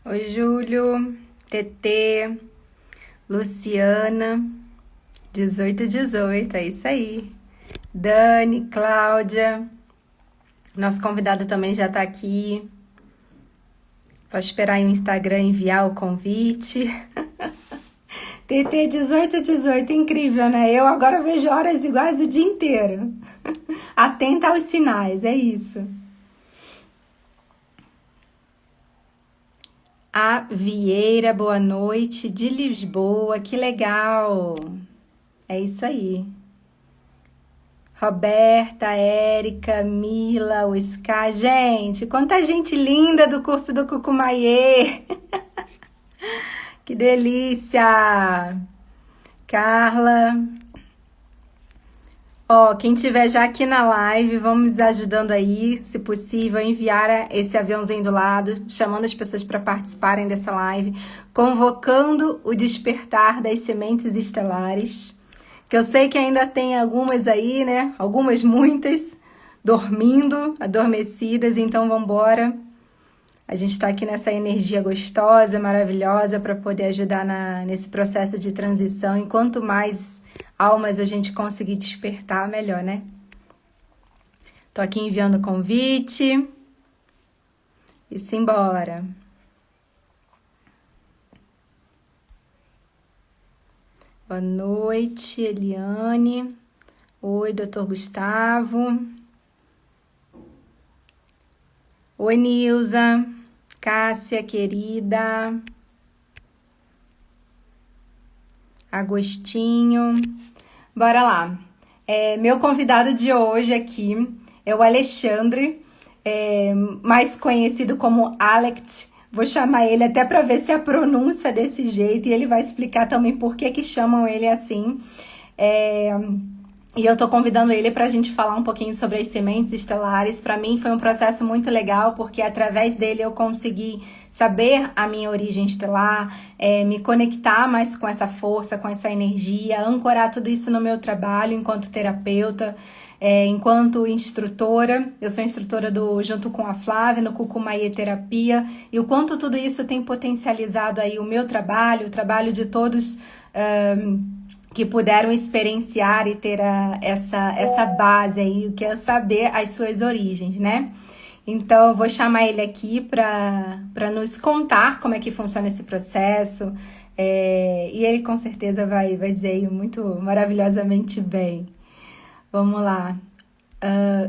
Oi, Júlio, TT, Luciana, 1818, é isso aí. Dani, Cláudia, nosso convidado também já tá aqui. Só esperar aí o Instagram enviar o convite. TT 1818, incrível, né? Eu agora vejo horas iguais o dia inteiro. Atenta aos sinais, é isso. A Vieira, boa noite, de Lisboa, que legal. É isso aí. Roberta, Érica, Mila, o Sky. Gente, quanta gente linda do curso do Cucumaie. Que delícia. Carla. Ó, quem tiver já aqui na live, vamos ajudando aí, se possível, enviar esse aviãozinho do lado, chamando as pessoas para participarem dessa live, convocando o despertar das sementes estelares, que eu sei que ainda tem algumas aí, né? Algumas, muitas, dormindo, adormecidas, então vamos embora. A gente está aqui nessa energia gostosa, maravilhosa, para poder ajudar nesse processo de transição. E quanto mais almas a gente conseguir despertar, melhor, né? Tô aqui enviando o convite. E simbora. Boa noite, Eliane. Oi, doutor Gustavo. Oi, Nilza. Cássia, querida. Agostinho. Bora lá. Meu convidado de hoje aqui é o Alexandre, mais conhecido como Alex. Vou chamar ele até para ver se a pronúncia desse jeito e ele vai explicar também por que chamam ele assim. É, e eu tô convidando ele para a gente falar um pouquinho sobre as sementes estelares. Para mim foi um processo muito legal, porque através dele eu consegui saber a minha origem estelar, me conectar mais com essa força, com essa energia, ancorar tudo isso no meu trabalho enquanto terapeuta, enquanto instrutora. Eu sou instrutora junto com a Flávia no Cucumaie Terapia, e o quanto tudo isso tem potencializado aí o meu trabalho, o trabalho de todos que puderam experienciar e ter essa base aí, o que é saber as suas origens, né? Então, eu vou chamar ele aqui para nos contar como é que funciona esse processo, e ele com certeza vai dizer aí muito maravilhosamente bem. Vamos lá.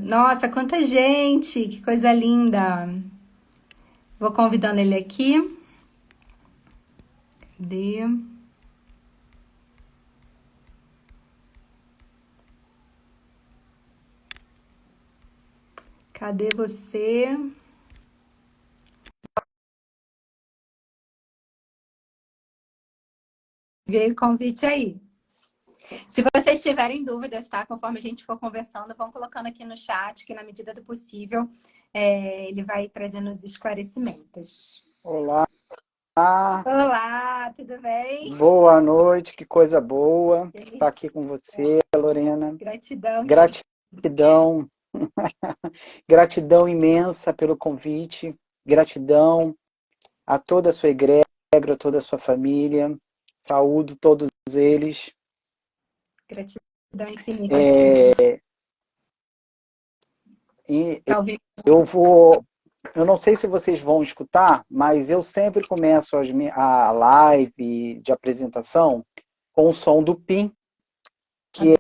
Nossa, quanta gente! Que coisa linda! Vou convidando ele aqui. Cadê? Cadê você? Veio o convite aí. Se vocês tiverem dúvidas, tá? Conforme a gente for conversando, vão colocando aqui no chat, que na medida do possível ele vai trazendo os esclarecimentos. Olá, Olá, tudo bem? boa noite, que coisa boa estar aqui com você, Delícia. Lorena. Gratidão, querido. Gratidão, gratidão imensa pelo convite, gratidão a toda a sua egrégora, a toda a sua família, saúdo todos eles. Gratidão infinita. É, e Tá ouvindo? eu não sei se vocês vão escutar, mas eu sempre começo a live de apresentação com o som do PIN, que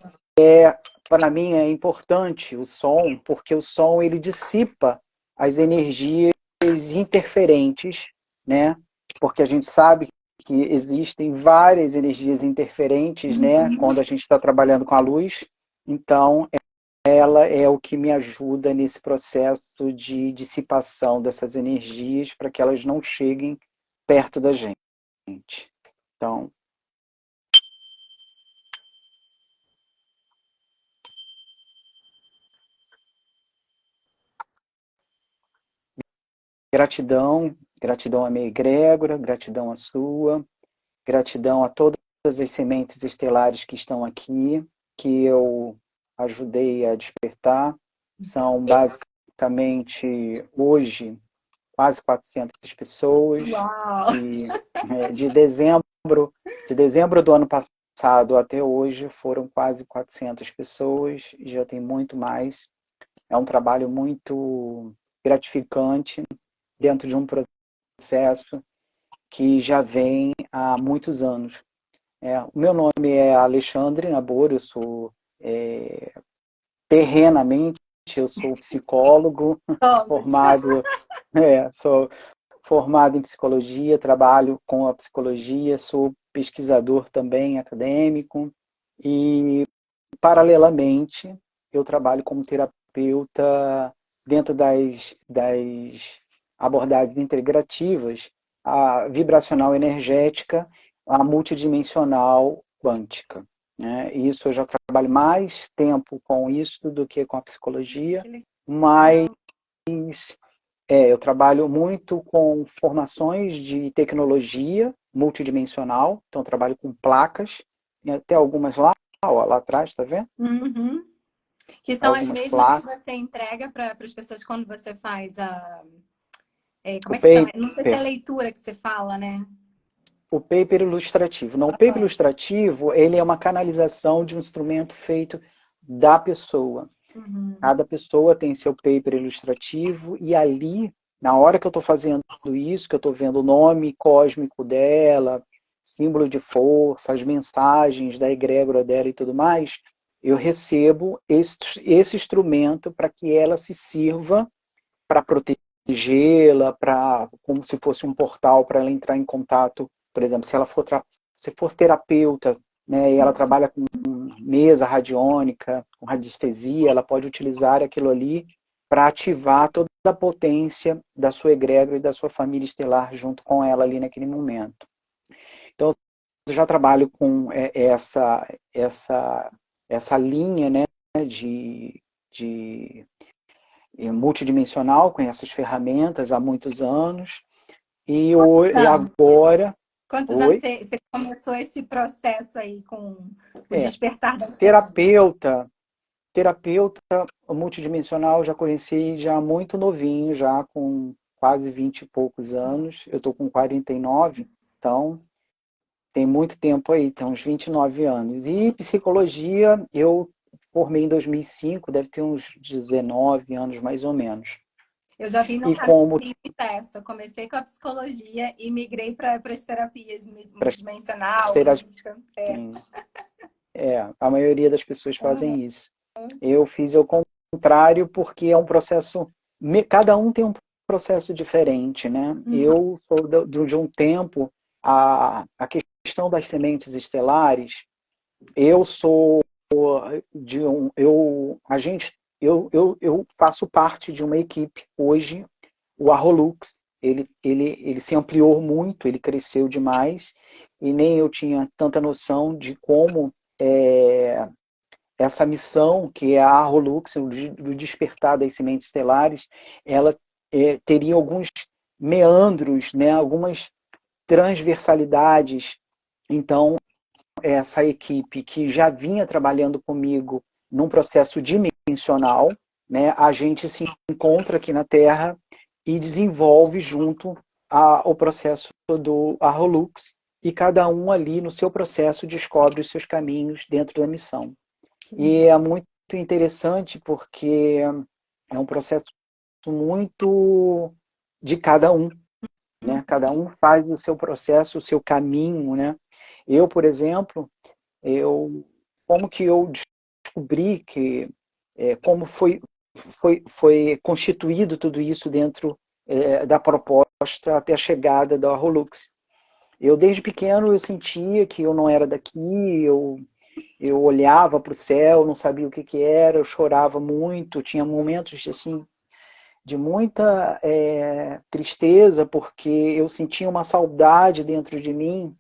para mim é importante o som, porque o som ele dissipa as energias interferentes, né? Porque a gente sabe que existem várias energias interferentes, né? Quando a gente está trabalhando com a luz. Então, ela é o que me ajuda nesse processo de dissipação dessas energias para que elas não cheguem perto da gente. Então, gratidão, gratidão à minha egrégora, gratidão à sua, gratidão a todas as sementes estelares que estão aqui, que eu ajudei a despertar. São basicamente, hoje, quase 400 pessoas. Uau! De dezembro do ano passado até hoje foram quase 400 pessoas, já tem muito mais. É um trabalho muito gratificante dentro de um processo que já vem há muitos anos. O meu nome é Alexandre Nabor, eu sou terrenamente, eu sou psicólogo, Somos. formado, sou formado em psicologia, trabalho com a psicologia, sou pesquisador também acadêmico e, paralelamente, eu trabalho como terapeuta dentro das abordagens integrativas, a vibracional energética, a multidimensional quântica. Né? Isso eu já trabalho mais tempo com isso do que com a psicologia, mas eu trabalho muito com formações de tecnologia multidimensional, então eu trabalho com placas, tem até algumas lá, ó, lá atrás, tá vendo? Uhum. Que são as Algumas mesmas que placas. você entrega para as pessoas quando você faz como O é que chama? Não sei se é paper, leitura que você fala, né? o paper ilustrativo. Não, o paper ilustrativo, ele é uma canalização de um instrumento feito da pessoa. Uhum. Cada pessoa tem seu paper ilustrativo e ali, na hora que eu estou fazendo isso, que eu estou vendo o nome cósmico dela, símbolo de força, as mensagens da egrégora dela e tudo mais, eu recebo esse instrumento para que ela se sirva para protegê-la, como se fosse um portal para ela entrar em contato. Por exemplo, se for terapeuta, né, e ela trabalha com mesa radiônica, com radiestesia, ela pode utilizar aquilo ali para ativar toda a potência da sua egrégora e da sua família estelar junto com ela ali naquele momento. Então, eu já trabalho com essa linha, né, de multidimensional, com essas ferramentas há muitos anos. E Então, agora... quantos anos Oi? você começou esse processo aí com o É, despertar das sementes? terapeuta, terapeuta multidimensional já conheci já muito novinho, já com quase 20 e poucos anos. Eu estou com 49, então tem muito tempo aí, tem uns 29 anos. E psicologia, eu formei em 2005, deve ter uns 19 anos mais ou menos. Eu já vim num E caminho como inverso. Eu comecei com a psicologia e migrei para as terapias para multidimensional, ter holística. assim, a maioria das pessoas fazem isso. Eu fiz o contrário porque é um processo, cada um tem um processo diferente, né? Eu sou de um tempo, a questão das sementes estelares, eu sou de um, eu, a gente, eu faço parte de uma equipe hoje, o Arrolux, ele se ampliou muito, ele cresceu demais, e nem eu tinha tanta noção de como essa missão, que é a Arrolux, do despertar das sementes estelares, ela teria alguns meandros, né, algumas transversalidades. Então, essa equipe que já vinha trabalhando comigo num processo dimensional, né, a gente se encontra aqui na Terra e desenvolve junto ao processo do Arrolux, e cada um ali no seu processo descobre os seus caminhos dentro da missão. E é muito interessante porque é um processo muito de cada um, né? Cada um faz o seu processo, o seu caminho, né? Eu, por exemplo, como que eu descobri que como foi constituído tudo isso dentro da proposta até a chegada da Rolux. Eu desde pequeno eu sentia que eu não era daqui, eu olhava para o céu, não sabia o que, que era, eu chorava muito, tinha momentos assim de muita tristeza, porque eu sentia uma saudade dentro de mim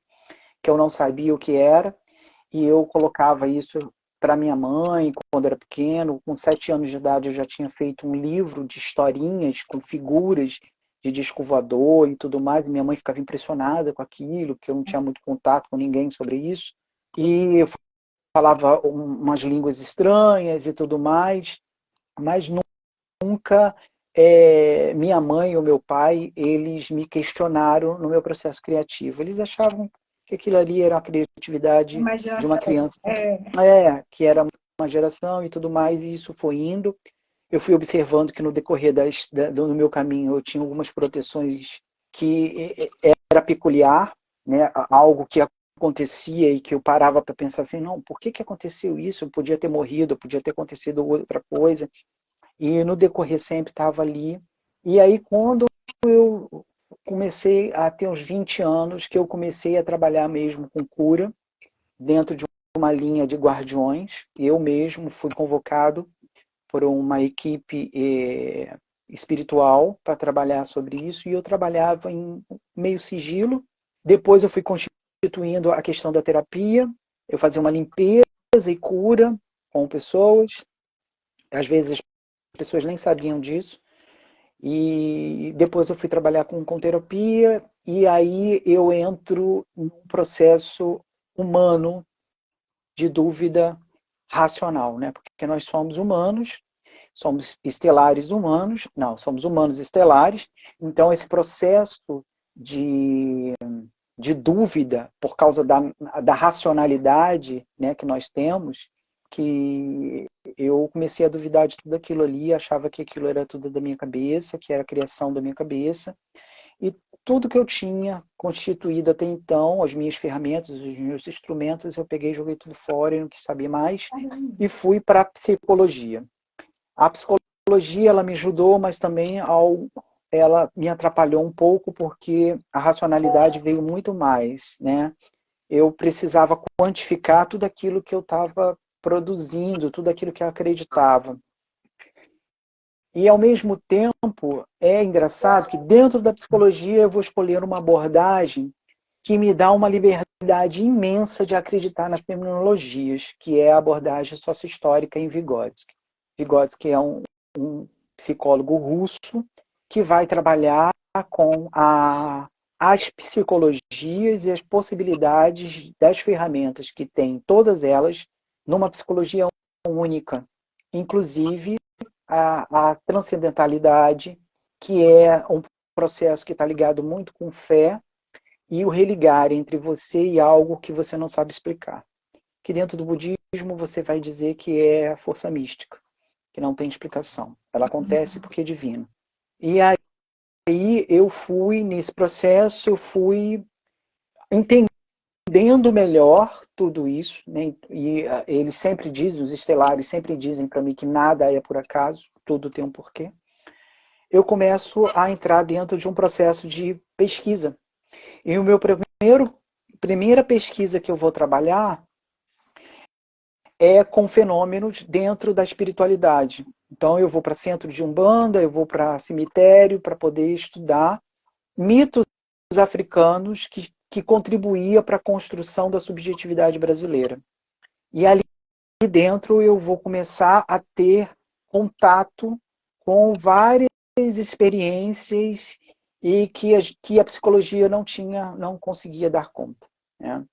que eu não sabia o que era, e eu colocava isso para minha mãe quando era pequeno. Com 7 anos de idade eu já tinha feito um livro de historinhas com figuras de disco voador e tudo mais, e minha mãe ficava impressionada com aquilo, que eu não tinha muito contato com ninguém sobre isso, e eu falava umas línguas estranhas e tudo mais, mas nunca minha mãe e o meu pai, eles me questionaram no meu processo criativo. Eles achavam que aquilo ali era a criatividade de uma Imaginação. criança, É, que era uma geração e tudo mais, e isso foi indo. Eu fui observando que no decorrer do meu caminho eu tinha algumas proteções que era peculiar, né? Algo que acontecia e que eu parava para pensar assim, não, por que aconteceu isso? Eu podia ter morrido, podia ter acontecido outra coisa. E no decorrer sempre estava ali. E aí quando eu comecei a ter uns 20 anos, que eu comecei a trabalhar mesmo com cura, dentro de uma linha de guardiões, eu mesmo fui convocado por uma equipe espiritual para trabalhar sobre isso, e eu trabalhava em meio sigilo. Depois eu fui constituindo a questão da terapia, eu fazia uma limpeza e cura com pessoas, às vezes as pessoas nem sabiam disso, e depois eu fui trabalhar com terapia, e aí eu entro num processo humano de dúvida racional, né? Porque nós somos humanos, somos estelares humanos, não, somos humanos estelares, então esse processo de, de dúvida por causa da racionalidade, né, que nós temos, que eu comecei a duvidar de tudo aquilo ali, achava que aquilo era tudo da minha cabeça, que era criação da minha cabeça, e tudo que eu tinha constituído até então, as minhas ferramentas, os meus instrumentos, eu peguei e joguei tudo fora e não quis saber mais, e fui para a psicologia. A psicologia, ela me ajudou, mas também ela me atrapalhou um pouco, porque a racionalidade veio muito mais, né? Eu precisava quantificar tudo aquilo que eu estava produzindo, tudo aquilo que eu acreditava. E, ao mesmo tempo, é engraçado que dentro da psicologia eu vou escolher uma abordagem que me dá uma liberdade imensa de acreditar nas fenomenologias, que é a abordagem sociohistórica em Vygotsky. Vygotsky é um psicólogo russo que vai trabalhar com as psicologias e as possibilidades das ferramentas que tem, todas elas, numa psicologia única. Inclusive a transcendentalidade, que é um processo que está ligado muito com fé, e o religar entre você e algo que você não sabe explicar. Que dentro do budismo você vai dizer que é a força mística, que não tem explicação. Ela acontece porque é divina. E aí eu fui, nesse processo, eu fui entendendo melhor tudo isso, né? E eles sempre dizem, os estelares sempre dizem para mim que nada é por acaso, tudo tem um porquê. Eu começo a entrar dentro de um processo de pesquisa. E o meu primeira pesquisa que eu vou trabalhar é com fenômenos dentro da espiritualidade. Então eu vou para centro de Umbanda, eu vou para cemitério para poder estudar mitos africanos que contribuía para a construção da subjetividade brasileira. E ali dentro eu vou começar a ter contato com várias experiências e que a psicologia não conseguia dar conta, né?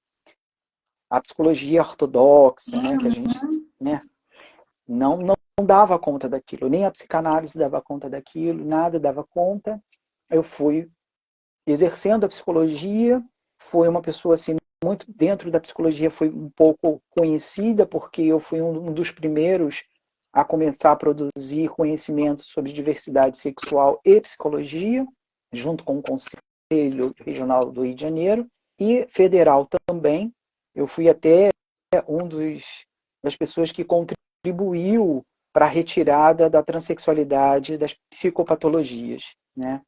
A psicologia ortodoxa, né, que a gente, né, não dava conta daquilo, nem a psicanálise dava conta daquilo, nada dava conta. Eu fui exercendo a psicologia, foi uma pessoa assim muito dentro da psicologia, foi um pouco conhecida porque eu fui um dos primeiros a começar a produzir conhecimento sobre diversidade sexual e psicologia, junto com o Conselho Regional do Rio de Janeiro e federal também. Eu fui até das pessoas que contribuiu para a retirada da transexualidade das psicopatologias, né?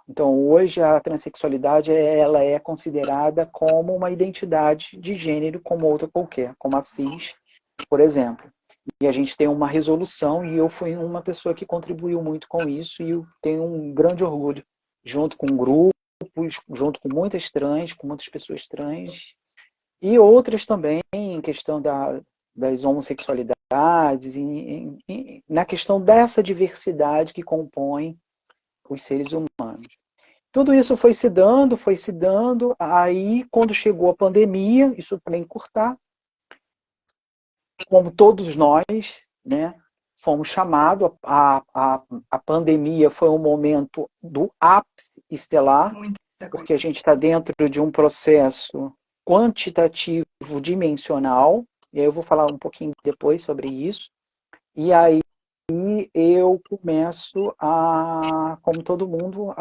Então, hoje a transexualidade ela é considerada como uma identidade de gênero como outra qualquer, como a cis, por exemplo. E a gente tem uma resolução e eu fui uma pessoa que contribuiu muito com isso e eu tenho um grande orgulho, junto com grupos, junto com muitas trans, com muitas pessoas trans e outras também em questão das homossexualidades, na questão dessa diversidade que compõe os seres humanos. Tudo isso foi se dando, aí quando chegou a pandemia, isso para encurtar, como todos nós, né, fomos chamados, a pandemia foi um momento do ápice estelar, porque a gente está dentro de um processo quantitativo dimensional, e aí eu vou falar um pouquinho depois sobre isso, e aí eu começo como todo mundo,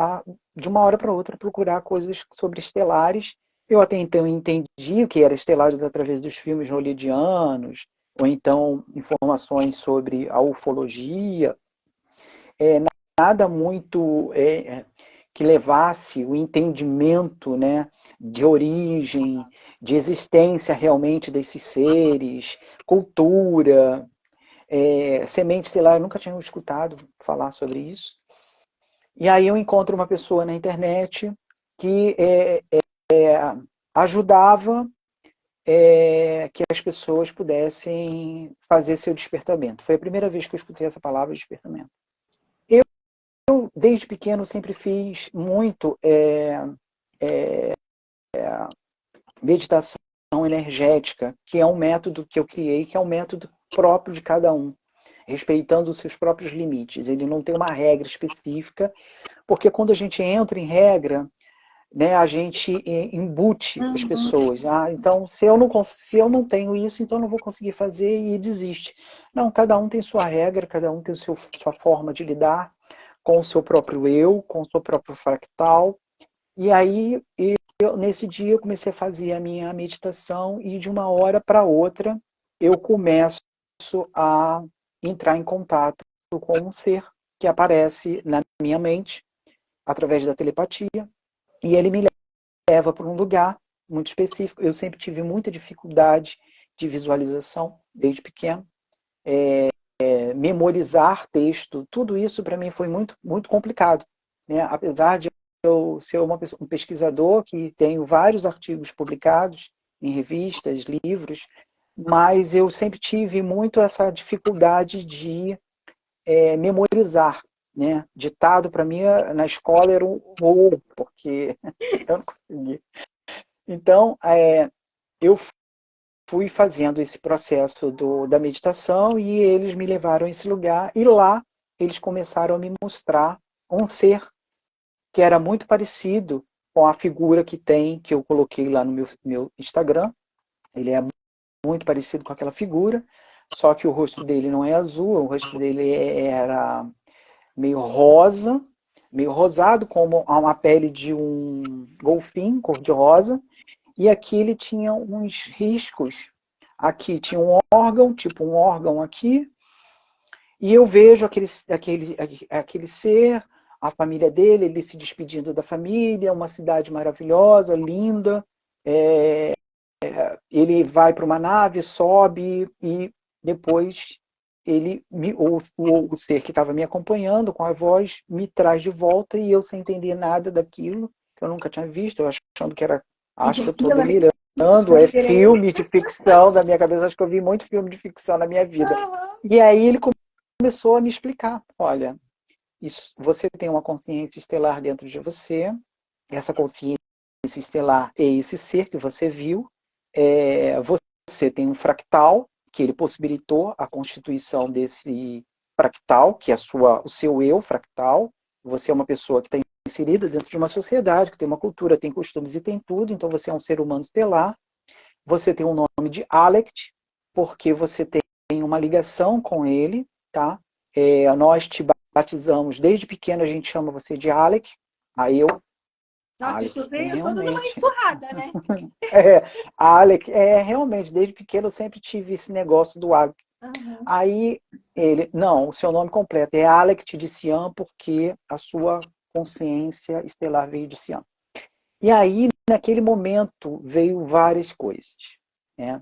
de uma hora para outra, procurar coisas sobre estelares. Eu até então entendi o que era estelares através dos filmes hollywoodianos, ou então informações sobre a ufologia, nada muito que levasse o entendimento, né, de origem, de existência realmente desses seres, cultura, semente estelar. Eu nunca tinha escutado falar sobre isso. E aí eu encontro uma pessoa na internet que ajudava que as pessoas pudessem fazer seu despertamento. Foi a primeira vez que eu escutei essa palavra, despertamento. Eu desde pequeno, sempre fiz muito meditação energética, que é um método que eu criei, que é um método próprio de cada um, respeitando os seus próprios limites. Ele não tem uma regra específica, porque quando a gente entra em regra, né, a gente embute as pessoas. Então, se eu não tenho isso, então eu não vou conseguir fazer, e desiste. Não, cada um tem sua regra, cada um tem sua forma de lidar com o seu próprio eu, com o seu próprio fractal. E aí, nesse dia, eu comecei a fazer a minha meditação, e de uma hora para outra, eu começo a entrar em contato com um ser que aparece na minha mente, através da telepatia, e ele me leva para um lugar muito específico. Eu sempre tive muita dificuldade de visualização, desde pequeno. Memorizar texto, tudo isso para mim foi muito, muito complicado, né? Apesar de eu ser um pesquisador que tenho vários artigos publicados em revistas, livros, mas eu sempre tive muito essa dificuldade de memorizar, né? Ditado para mim na escola era um horror, porque eu não conseguia. Então, eu fui fazendo esse processo da meditação, e eles me levaram a esse lugar, e lá eles começaram a me mostrar um ser que era muito parecido com a figura que eu coloquei lá no meu Instagram. Ele é muito parecido com aquela figura, só que o rosto dele não é azul, o rosto dele era meio rosa, meio rosado, como uma pele de um golfinho, cor-de-rosa, e aqui ele tinha uns riscos. Aqui tinha um órgão, tipo um órgão aqui, e eu vejo aquele ser, a família dele, ele se despedindo da família, uma cidade maravilhosa, linda. Ele vai para uma nave, sobe, e depois o ser que estava me acompanhando com a voz me traz de volta, e eu sem entender nada daquilo, que eu nunca tinha visto, eu achando que era. Acho que eu estou delirando, é filme de ficção da minha cabeça, acho que eu vi muito filme de ficção na minha vida. E aí ele começou a me explicar: olha, você tem uma consciência estelar dentro de você, essa consciência estelar é esse ser que você viu, você tem um fractal, que ele possibilitou a constituição desse fractal, que é o seu eu fractal. Você é uma pessoa que está inserida dentro de uma sociedade, que tem uma cultura, tem costumes e tem tudo, então você é um ser humano estelar. Você tem o nome de Alect, porque você tem uma ligação com ele, tá? Nós te batizamos, desde pequeno a gente chama você de Alec, aí eu... Nossa, Alec, isso veio tudo numa realmente. enxurrada, né? Alec, realmente, desde pequeno eu sempre tive esse negócio do Alec. Uhum. Aí ele, não, o seu nome completo é Alec de Siam, porque a sua consciência estelar veio de Siam. E aí, naquele momento, veio várias coisas, né?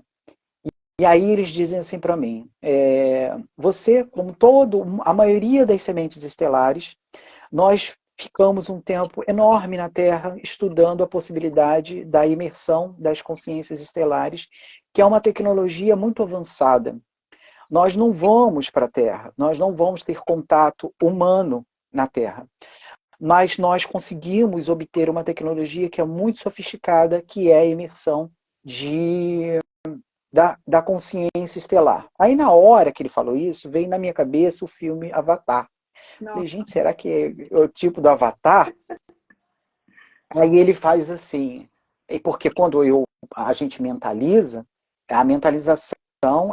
E aí eles dizem assim para mim: você, como a maioria das sementes estelares, nós ficamos um tempo enorme na Terra estudando a possibilidade da imersão das consciências estelares, que é uma tecnologia muito avançada. Nós não vamos para a Terra, nós não vamos ter contato humano na Terra, mas nós conseguimos obter uma tecnologia que é muito sofisticada, que é a imersão de da consciência estelar. Aí, na hora que ele falou isso, veio na minha cabeça o filme Avatar. Não. Falei, gente, será que é o tipo do Avatar? Aí ele faz assim, porque quando a gente mentaliza, a mentalização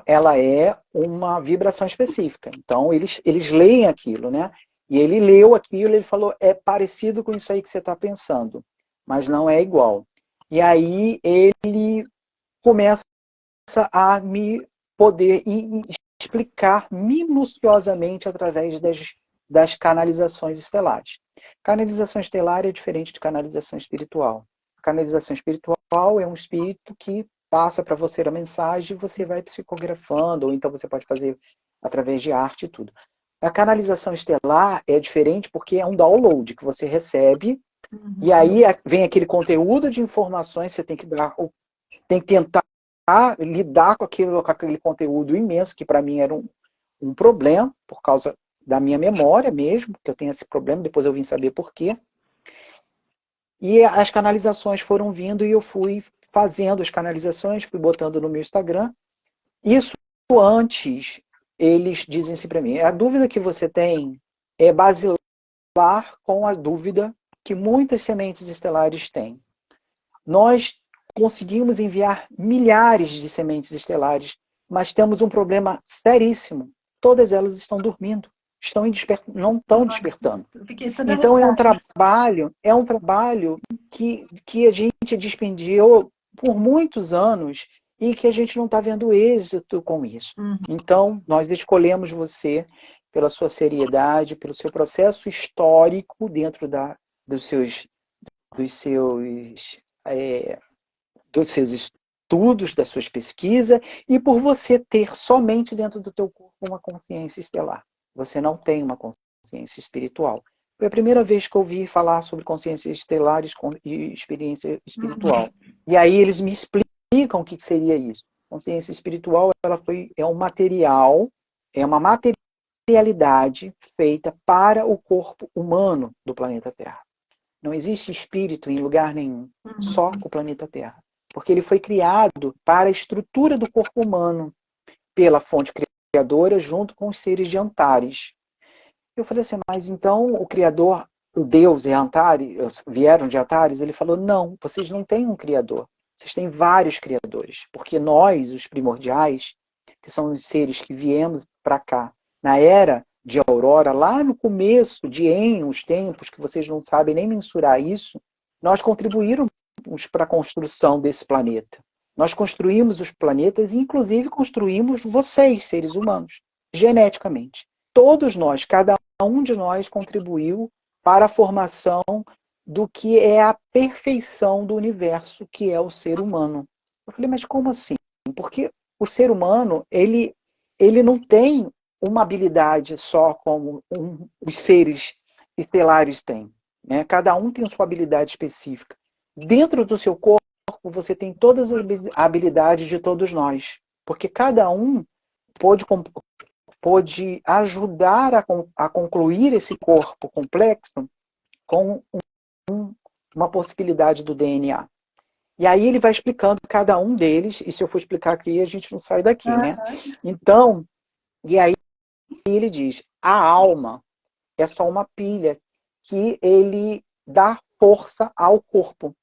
ela é uma vibração específica. Então, eles leem aquilo, né? E ele leu aquilo, ele falou, é parecido com isso aí que você está pensando, mas não é igual. E aí ele começa a me poder explicar minuciosamente através das canalizações estelares. Canalização estelar é diferente de canalização espiritual. Canalização espiritual é um espírito que passa para você a mensagem e você vai psicografando, ou então você pode fazer através de arte e tudo. A canalização estelar é diferente porque é um download que você recebe, e aí vem aquele conteúdo de informações, você tem que tentar lidar com aquele conteúdo imenso, que para mim era um problema, por causa da minha memória mesmo, que eu tenho esse problema, depois eu vim saber por quê. E as canalizações foram vindo e eu fui fazendo as canalizações, fui botando no meu Instagram. Isso antes, eles dizem assim para mim, a dúvida que você tem é basilar com a dúvida que muitas sementes estelares têm. Nós conseguimos enviar milhares de sementes estelares, mas temos um problema seríssimo. Todas elas estão dormindo, não estão despertando. Então é um trabalho que a gente dispendiou por muitos anos e que a gente não está vendo êxito com isso. Então, nós escolhemos você pela sua seriedade, pelo seu processo histórico dentro dos seus estudos, das suas pesquisas, e por você ter somente dentro do teu corpo uma consciência estelar. Você não tem uma consciência espiritual. Foi a primeira vez que eu ouvi falar sobre consciências estelares e experiência espiritual. E aí eles me explicam o que seria isso. Consciência espiritual é um material, é uma materialidade feita para o corpo humano do planeta Terra. Não existe espírito em lugar nenhum, só o planeta Terra. Porque ele foi criado para a estrutura do corpo humano, pela fonte criadora, junto com os seres de Antares. Eu falei assim, mas então o criador, o Deus e Antares, vieram de Antares? Ele falou, não, vocês não têm um criador. Vocês têm vários criadores. Porque nós, os primordiais, que são os seres que viemos para cá, na era de Aurora, lá no começo de os tempos, que vocês não sabem nem mensurar isso, nós contribuímos para a construção desse planeta. Nós construímos os planetas e, inclusive, construímos vocês, seres humanos, geneticamente. Todos nós, cada um de nós contribuiu para a formação do que é a perfeição do universo, que é o ser humano. Eu falei, mas como assim? Porque o ser humano, ele não tem uma habilidade só como os seres estelares têm. Né? Cada um tem sua habilidade específica. Dentro do seu corpo, você tem todas as habilidades de todos nós. Porque cada um pode ajudar a concluir esse corpo complexo com uma possibilidade do DNA. E aí ele vai explicando cada um deles, e se eu for explicar aqui, a gente não sai daqui, né? Então, e aí ele diz, a alma é só uma pilha que ele dá força ao corpo.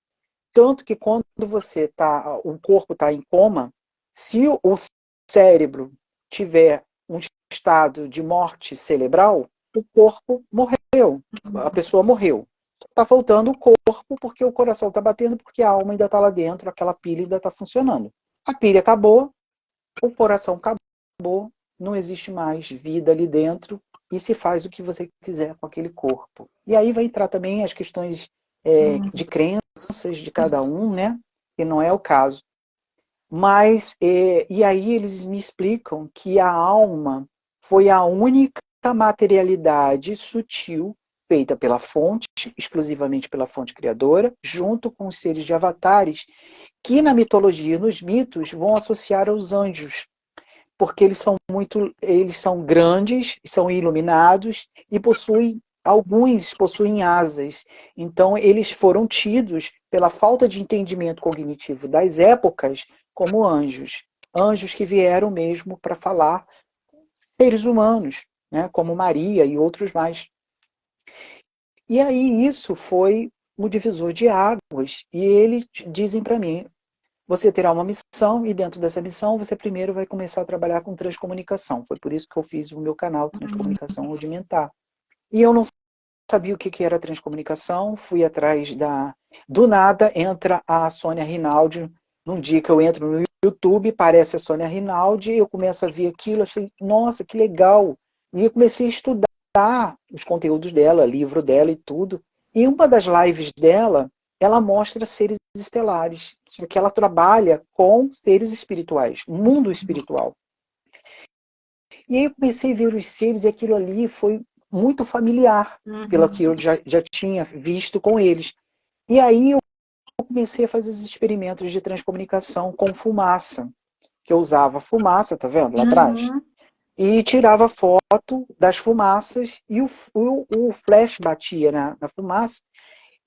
Tanto que quando o corpo está em coma, se o cérebro tiver um estado de morte cerebral, o corpo morreu, a pessoa morreu. Está faltando o corpo porque o coração está batendo, porque a alma ainda está lá dentro, aquela pilha ainda está funcionando. A pilha acabou, o coração acabou, não existe mais vida ali dentro e se faz o que você quiser com aquele corpo. E aí vai entrar também as questões de crenças de cada um, né? Que não é o caso. Mas, e aí eles me explicam que a alma foi a única materialidade sutil feita pela fonte, exclusivamente pela fonte criadora, junto com os seres de avatares, que na mitologia, nos mitos, vão associar aos anjos, porque eles são grandes, são iluminados e alguns possuem asas. Então, eles foram tidos, pela falta de entendimento cognitivo das épocas, como anjos. anjos que vieram mesmo para falar com seres humanos, né, como Maria e outros mais. E aí isso foi um divisor de águas, e eles dizem para mim, você terá uma missão, e dentro dessa missão você primeiro vai começar a trabalhar com transcomunicação. Foi por isso que eu fiz o meu canal Transcomunicação Rudimentar. E eu não sabia o que era transcomunicação, fui atrás da... Do nada entra a Sônia Rinaldi, num dia que eu entro no YouTube, parece a Sônia Rinaldi, eu começo a ver aquilo, achei, nossa, que legal. E eu comecei a estudar os conteúdos dela, livro dela e tudo. E uma das lives dela, ela mostra seres estelares, só que ela trabalha com seres espirituais, mundo espiritual. E aí eu comecei a ver os seres e aquilo ali foi muito familiar, pelo que eu já tinha visto com eles. E aí eu comecei a fazer os experimentos de transcomunicação com fumaça, que eu usava fumaça, tá vendo lá atrás? E tirava foto das fumaças e o flash batia na fumaça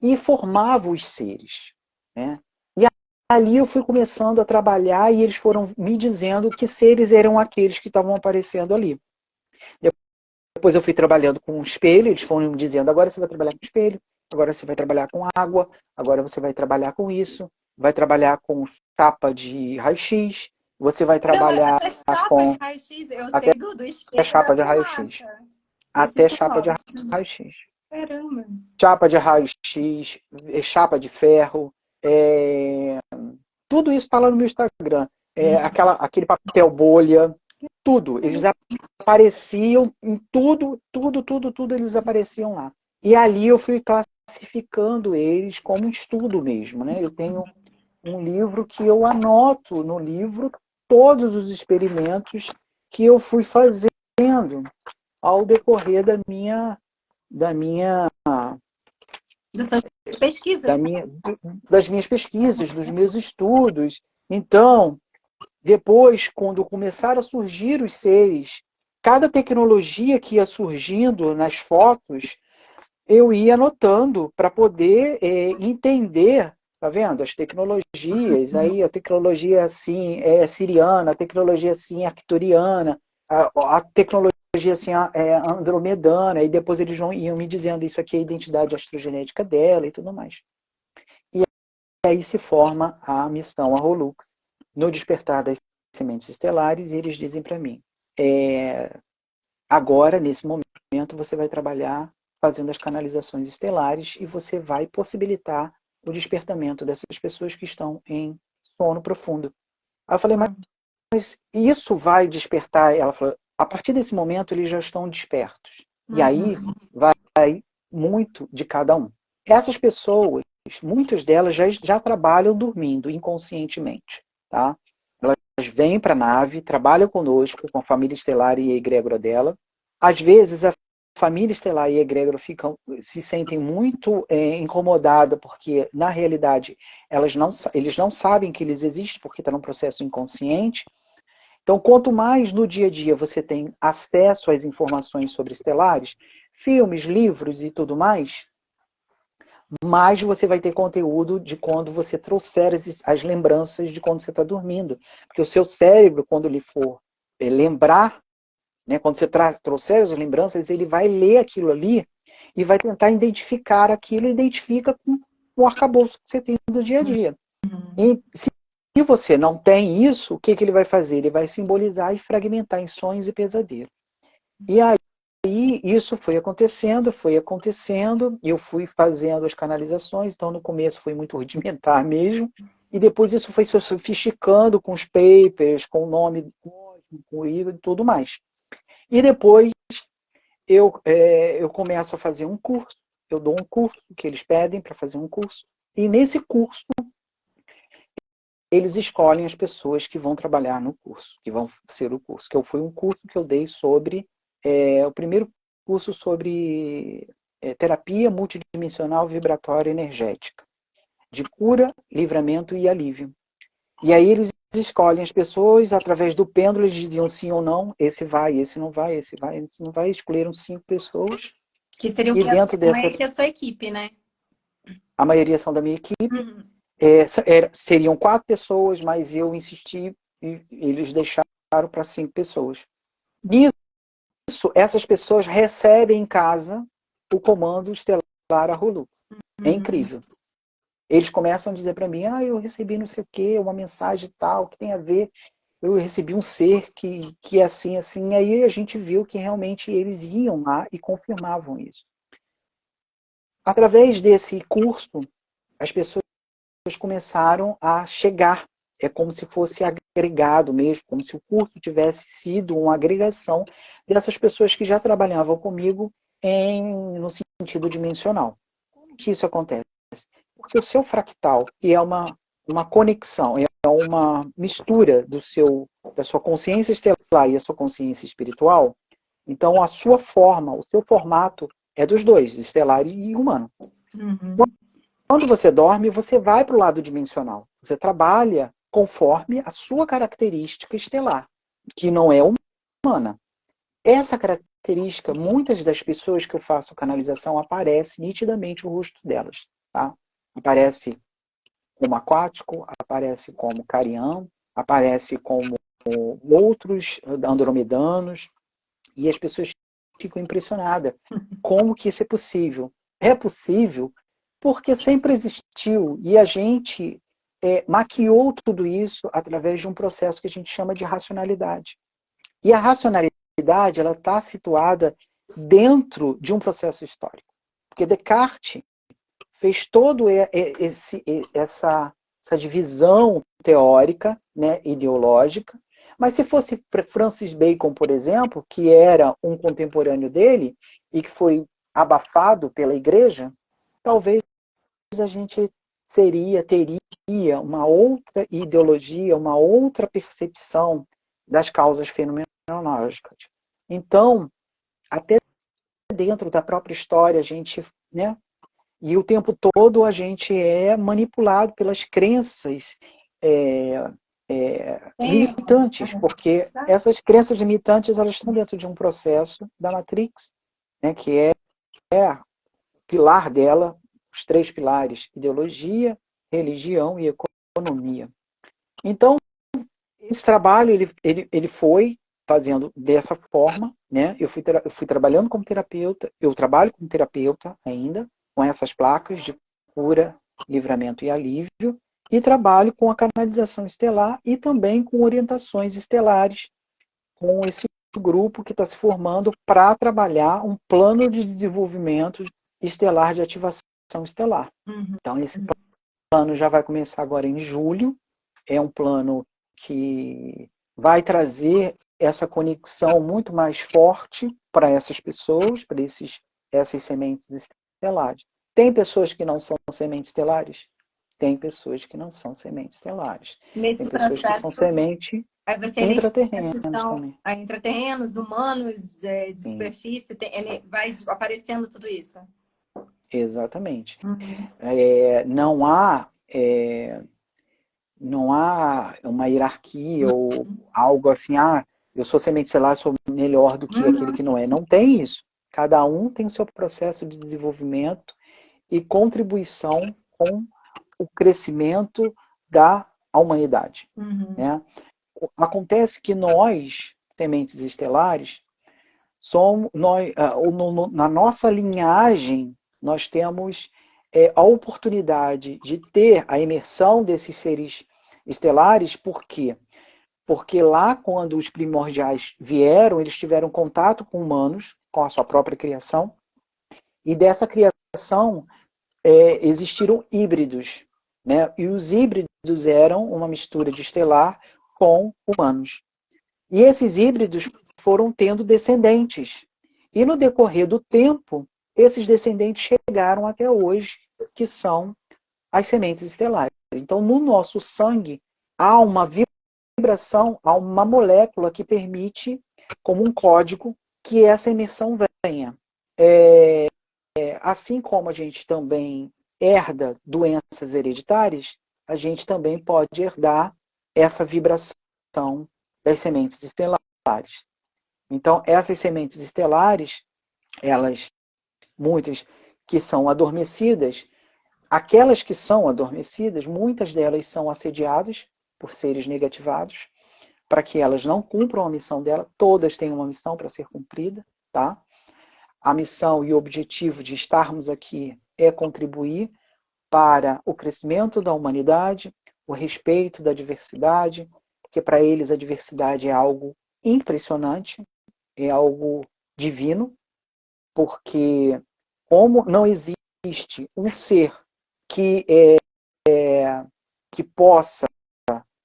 e formava os seres, né? E ali eu fui começando a trabalhar e eles foram me dizendo que seres eram aqueles que estavam aparecendo ali. Depois eu fui trabalhando com o espelho, eles foram me dizendo, agora você vai trabalhar com espelho, agora você vai trabalhar com água, agora você vai trabalhar com isso, vai trabalhar com chapa de raio-x, você vai trabalhar Essa chapa com de raio-x, eu até sei do espelho chapa da de raio-x. fumaça. Esses Até são chapa de novos. raio-x. Caramba. Chapa de raio-x, chapa de ferro, tudo isso está lá no meu Instagram. Aquele papel bolha, tudo. Eles apareciam em tudo eles apareciam lá. E ali eu fui classificando eles como um estudo mesmo, né? Eu tenho um livro que eu anoto no livro todos os experimentos que eu fui fazendo ao decorrer Das suas pesquisas. das minhas pesquisas, dos meus estudos. Então, depois, quando começaram a surgir os seres, cada tecnologia que ia surgindo nas fotos, eu ia anotando para poder entender, tá vendo? As tecnologias, aí a tecnologia assim é siriana, a tecnologia assim é arcturiana, a tecnologia assim é andromedana, e depois eles iam me dizendo isso aqui é a identidade astrogenética dela e tudo mais. E aí se forma a missão, a Rolux, no despertar das sementes estelares, e eles dizem para mim, agora, nesse momento, você vai trabalhar fazendo as canalizações estelares e você vai possibilitar o despertamento dessas pessoas que estão em sono profundo. Aí eu falei, mas isso vai despertar? Ela falou, a partir desse momento eles já estão despertos. E aí vai muito de cada um. Essas pessoas, muitas delas já trabalham dormindo inconscientemente, tá? Elas vêm para a nave, trabalham conosco, com a família estelar e a egrégora dela. Às vezes, a família estelar e a egrégora se sentem muito incomodadas, porque, na realidade, eles não sabem que eles existem, porque está num processo inconsciente. Então, quanto mais no dia a dia você tem acesso às informações sobre estelares, filmes, livros e tudo mais você vai ter conteúdo de quando você trouxer as lembranças de quando você está dormindo. Porque o seu cérebro, quando ele for lembrar, né, quando você trouxer as lembranças, ele vai ler aquilo ali e vai tentar identificar aquilo, e identifica com o arcabouço que você tem do dia a dia. E se você não tem isso, o que ele vai fazer? Ele vai simbolizar e fragmentar em sonhos e pesadelos. E aí, isso foi acontecendo, e eu fui fazendo as canalizações, então no começo foi muito rudimentar mesmo, e depois isso foi se sofisticando com os papers, com o nome, com o livro e tudo mais. E depois eu começo a fazer um curso, eu dou um curso que eles pedem para fazer um curso, e nesse curso eles escolhem as pessoas que vão trabalhar no curso, que vão ser o curso, que foi um curso que eu dei sobre, o primeiro curso sobre terapia multidimensional vibratória energética, de cura, livramento e alívio. E aí eles escolhem as pessoas, através do pêndulo, eles diziam sim ou não, esse vai, esse não vai, esse vai, esse não vai, escolheram 5 pessoas. Que seriam E dentro meio dessas, que a sua equipe, né? a maioria são da minha equipe, seriam 4 pessoas, mas eu insisti e eles deixaram para 5 pessoas. Nisso, essas pessoas recebem em casa o comando estelar Arhulu. É incrível. Eles começam a dizer para mim, eu recebi não sei o quê, uma mensagem tal, que tem a ver, eu recebi um ser que é assim, assim. Aí a gente viu que realmente eles iam lá e confirmavam isso. Através desse curso, as pessoas começaram a chegar. É como se fosse agregado mesmo, como se o curso tivesse sido uma agregação dessas pessoas que já trabalhavam comigo no sentido dimensional. Como que isso acontece? Porque o seu fractal, que é uma conexão, é uma mistura da sua consciência estelar e a sua consciência espiritual, então a sua forma, o seu formato é dos dois, estelar e humano. Quando você dorme, você vai para o lado dimensional. Você trabalha conforme a sua característica estelar, que não é humana. Essa característica, muitas das pessoas que eu faço canalização, aparece nitidamente o rosto delas. Tá? Aparece como aquático, aparece como carião, aparece como outros andromedanos, e as pessoas ficam impressionadas. Como que isso é possível? É possível porque sempre existiu, e a gente maquiou tudo isso através de um processo que a gente chama de racionalidade. E a racionalidade ela está situada dentro de um processo histórico. Porque Descartes fez toda essa divisão teórica, né, ideológica, mas se fosse Francis Bacon, por exemplo, que era um contemporâneo dele e que foi abafado pela igreja, talvez a gente teria uma outra ideologia, uma outra percepção das causas fenomenológicas. Então, até dentro da própria história, a gente, né, e o tempo todo a gente é manipulado pelas crenças limitantes, porque essas crenças limitantes elas estão dentro de um processo da Matrix, né, que é o pilar dela, os 3 pilares, ideologia, religião e economia. Então, esse trabalho ele foi fazendo dessa forma, né? Eu fui trabalhando como terapeuta, eu trabalho como terapeuta ainda, com essas placas de cura, livramento e alívio, e trabalho com a canalização estelar e também com orientações estelares, com esse grupo que está se formando para trabalhar um plano de desenvolvimento estelar de ativação estelar. Então, esse plano já vai começar agora em julho, é um plano que vai trazer essa conexão muito mais forte para essas pessoas, para essas sementes estelares. Tem pessoas que não são sementes estelares? Tem pessoas que não são sementes estelares. Nesse Tem pessoas que são processo, semente aí você intraterrenas são também. intraterrenos, humanos, de Sim, superfície, ele vai aparecendo tudo isso. exatamente. Não há uma hierarquia ou algo assim, eu sou semente estelar, sou melhor do que aquele que não é. Não tem isso. Cada um tem seu processo de desenvolvimento e contribuição com o crescimento da humanidade. Né? Acontece que nós, sementes estelares, na nossa linhagem, nós temos a oportunidade de ter a imersão desses seres estelares, por quê? Porque lá, quando os primordiais vieram, eles tiveram contato com humanos, com a sua própria criação, e dessa criação existiram híbridos, né? E os híbridos eram uma mistura de estelar com humanos. E esses híbridos foram tendo descendentes. E no decorrer do tempo, esses descendentes chegaram até hoje, que são as sementes estelares. Então, no nosso sangue, há uma vibração, há uma molécula que permite, como um código, que essa imersão venha. Assim como a gente também herda doenças hereditárias, a gente também pode herdar essa vibração das sementes estelares. Então, essas sementes estelares, muitas que são adormecidas, aquelas que são adormecidas, muitas delas são assediadas por seres negativados, para que elas não cumpram a missão dela. Todas têm uma missão para ser cumprida, tá? A missão e o objetivo de estarmos aqui é contribuir para o crescimento da humanidade, o respeito da diversidade, porque para eles a diversidade é algo impressionante, é algo divino, porque como não existe um ser que, que possa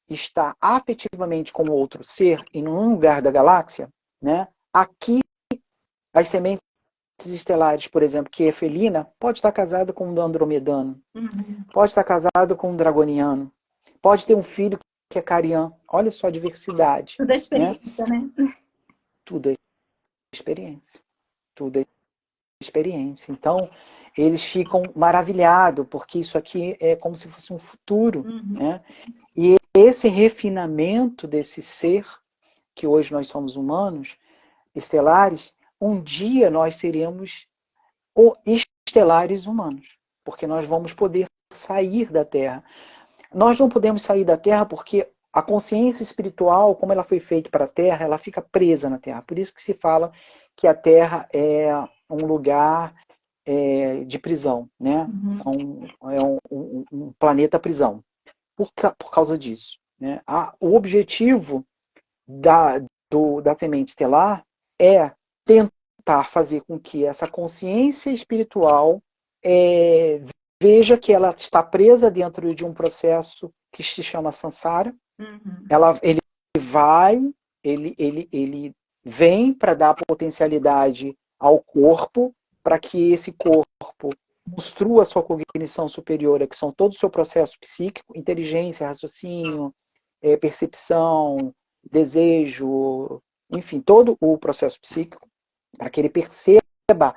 estar afetivamente com outro ser em um lugar da galáxia, né? Aqui as sementes estelares, por exemplo, que é felina, pode estar casada com um andromedano, pode estar casado com um dragoniano, pode ter um filho que é cariano. Olha só a diversidade. Tudo é Né? experiência, né? Tudo é experiência. Tudo é experiência. Então, eles ficam maravilhados, porque isso aqui é como se fosse um futuro. Né? E esse refinamento desse ser, que hoje nós somos humanos, estelares, um dia nós seremos estelares humanos, porque nós vamos poder sair da Terra. Nós não podemos sair da Terra porque a consciência espiritual, como ela foi feita para a Terra, ela fica presa na Terra. Por isso que se fala que a Terra é um lugar de prisão, né? Um planeta prisão. Por causa disso. Né? O objetivo da semente estelar é tentar fazer com que essa consciência espiritual veja que ela está presa dentro de um processo que se chama samsara. Ele vem para dar potencialidade ao corpo, para que esse corpo construa a sua cognição superior, que são todo o seu processo psíquico, inteligência, raciocínio, percepção, desejo, enfim, todo o processo psíquico, para que ele perceba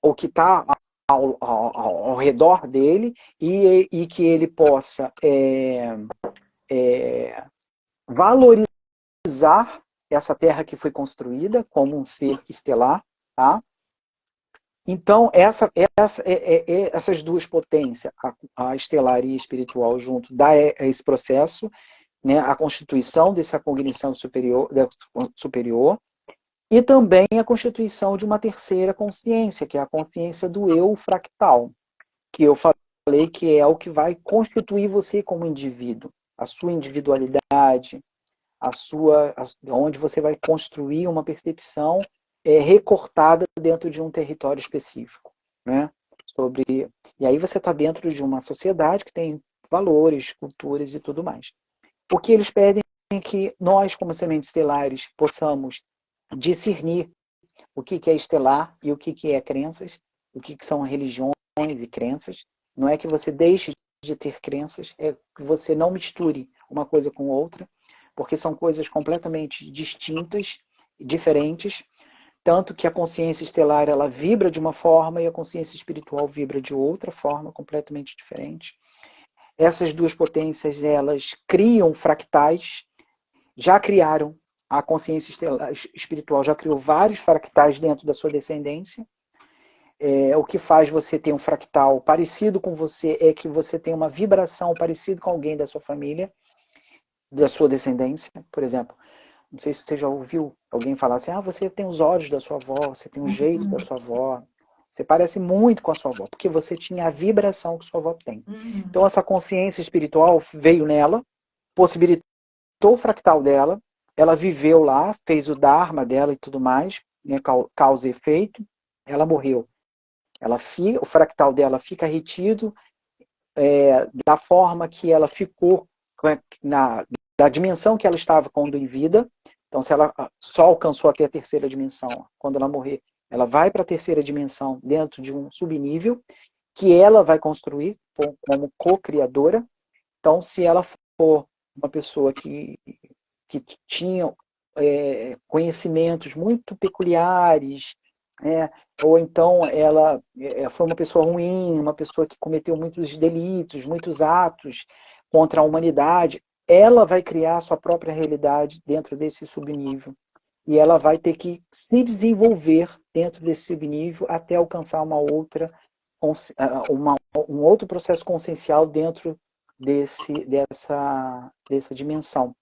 o que está ao redor dele e que ele possa valorizar essa terra que foi construída como um ser estelar, tá? Então, essas duas potências, a estelar e a espiritual junto, dá esse processo, né, a constituição dessa cognição superior, e também a constituição de uma terceira consciência, que é a consciência do eu fractal, que eu falei que é o que vai constituir você como indivíduo, a sua individualidade, onde você vai construir uma percepção recortada dentro de um território específico. Né? E aí você está dentro de uma sociedade que tem valores, culturas e tudo mais. O que eles pedem é que nós, como sementes estelares, possamos discernir o que é estelar e o que é crenças, o que são religiões e crenças. Não é que você deixe de ter crenças, é que você não misture uma coisa com outra, porque são coisas completamente distintas, diferentes, tanto que a consciência estelar ela vibra de uma forma e a consciência espiritual vibra de outra forma, completamente diferente. Essas duas potências, elas criam fractais, já criaram, a consciência espiritual já criou vários fractais dentro da sua descendência. O que faz você ter um fractal parecido com você é que você tem uma vibração parecida com alguém da sua família, da sua descendência. Por exemplo, não sei se você já ouviu alguém falar assim, você tem os olhos da sua avó, você tem o jeito da sua avó, você parece muito com a sua avó, porque você tinha a vibração que sua avó tem. Então essa consciência espiritual veio nela, possibilitou o fractal dela, ela viveu lá, fez o dharma dela e tudo mais, né, causa e efeito, ela morreu. O fractal dela fica retido da forma que ela ficou, da dimensão que ela estava quando em vida. Então, se ela só alcançou até a terceira dimensão, quando ela morrer, ela vai para a terceira dimensão dentro de um subnível que ela vai construir como co-criadora. Então, se ela for uma pessoa que tinha conhecimentos muito peculiares, ou então ela foi uma pessoa ruim, uma pessoa que cometeu muitos delitos, muitos atos contra a humanidade, ela vai criar a sua própria realidade dentro desse subnível. E ela vai ter que se desenvolver dentro desse subnível até alcançar um outro processo consciencial dentro dessa dimensão.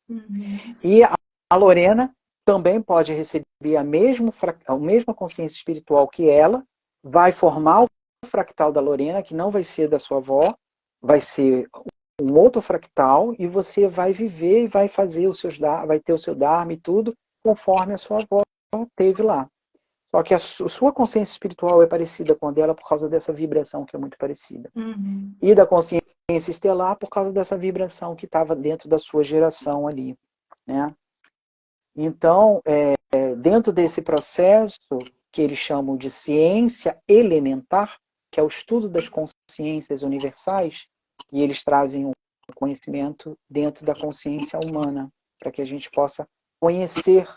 E A Lorena também pode receber a mesma consciência espiritual que ela, vai formar o fractal da Lorena, que não vai ser da sua avó, vai ser um outro fractal, e você vai viver e vai fazer vai ter o seu Dharma e tudo, conforme a sua avó teve lá. Só que a sua consciência espiritual é parecida com a dela por causa dessa vibração que é muito parecida. Uhum. E da consciência estelar por causa dessa vibração que estava dentro da sua geração ali, né? Então, dentro desse processo que eles chamam de ciência elementar, que é o estudo das consciências universais, e eles trazem um conhecimento dentro da consciência humana, para que a gente possa conhecer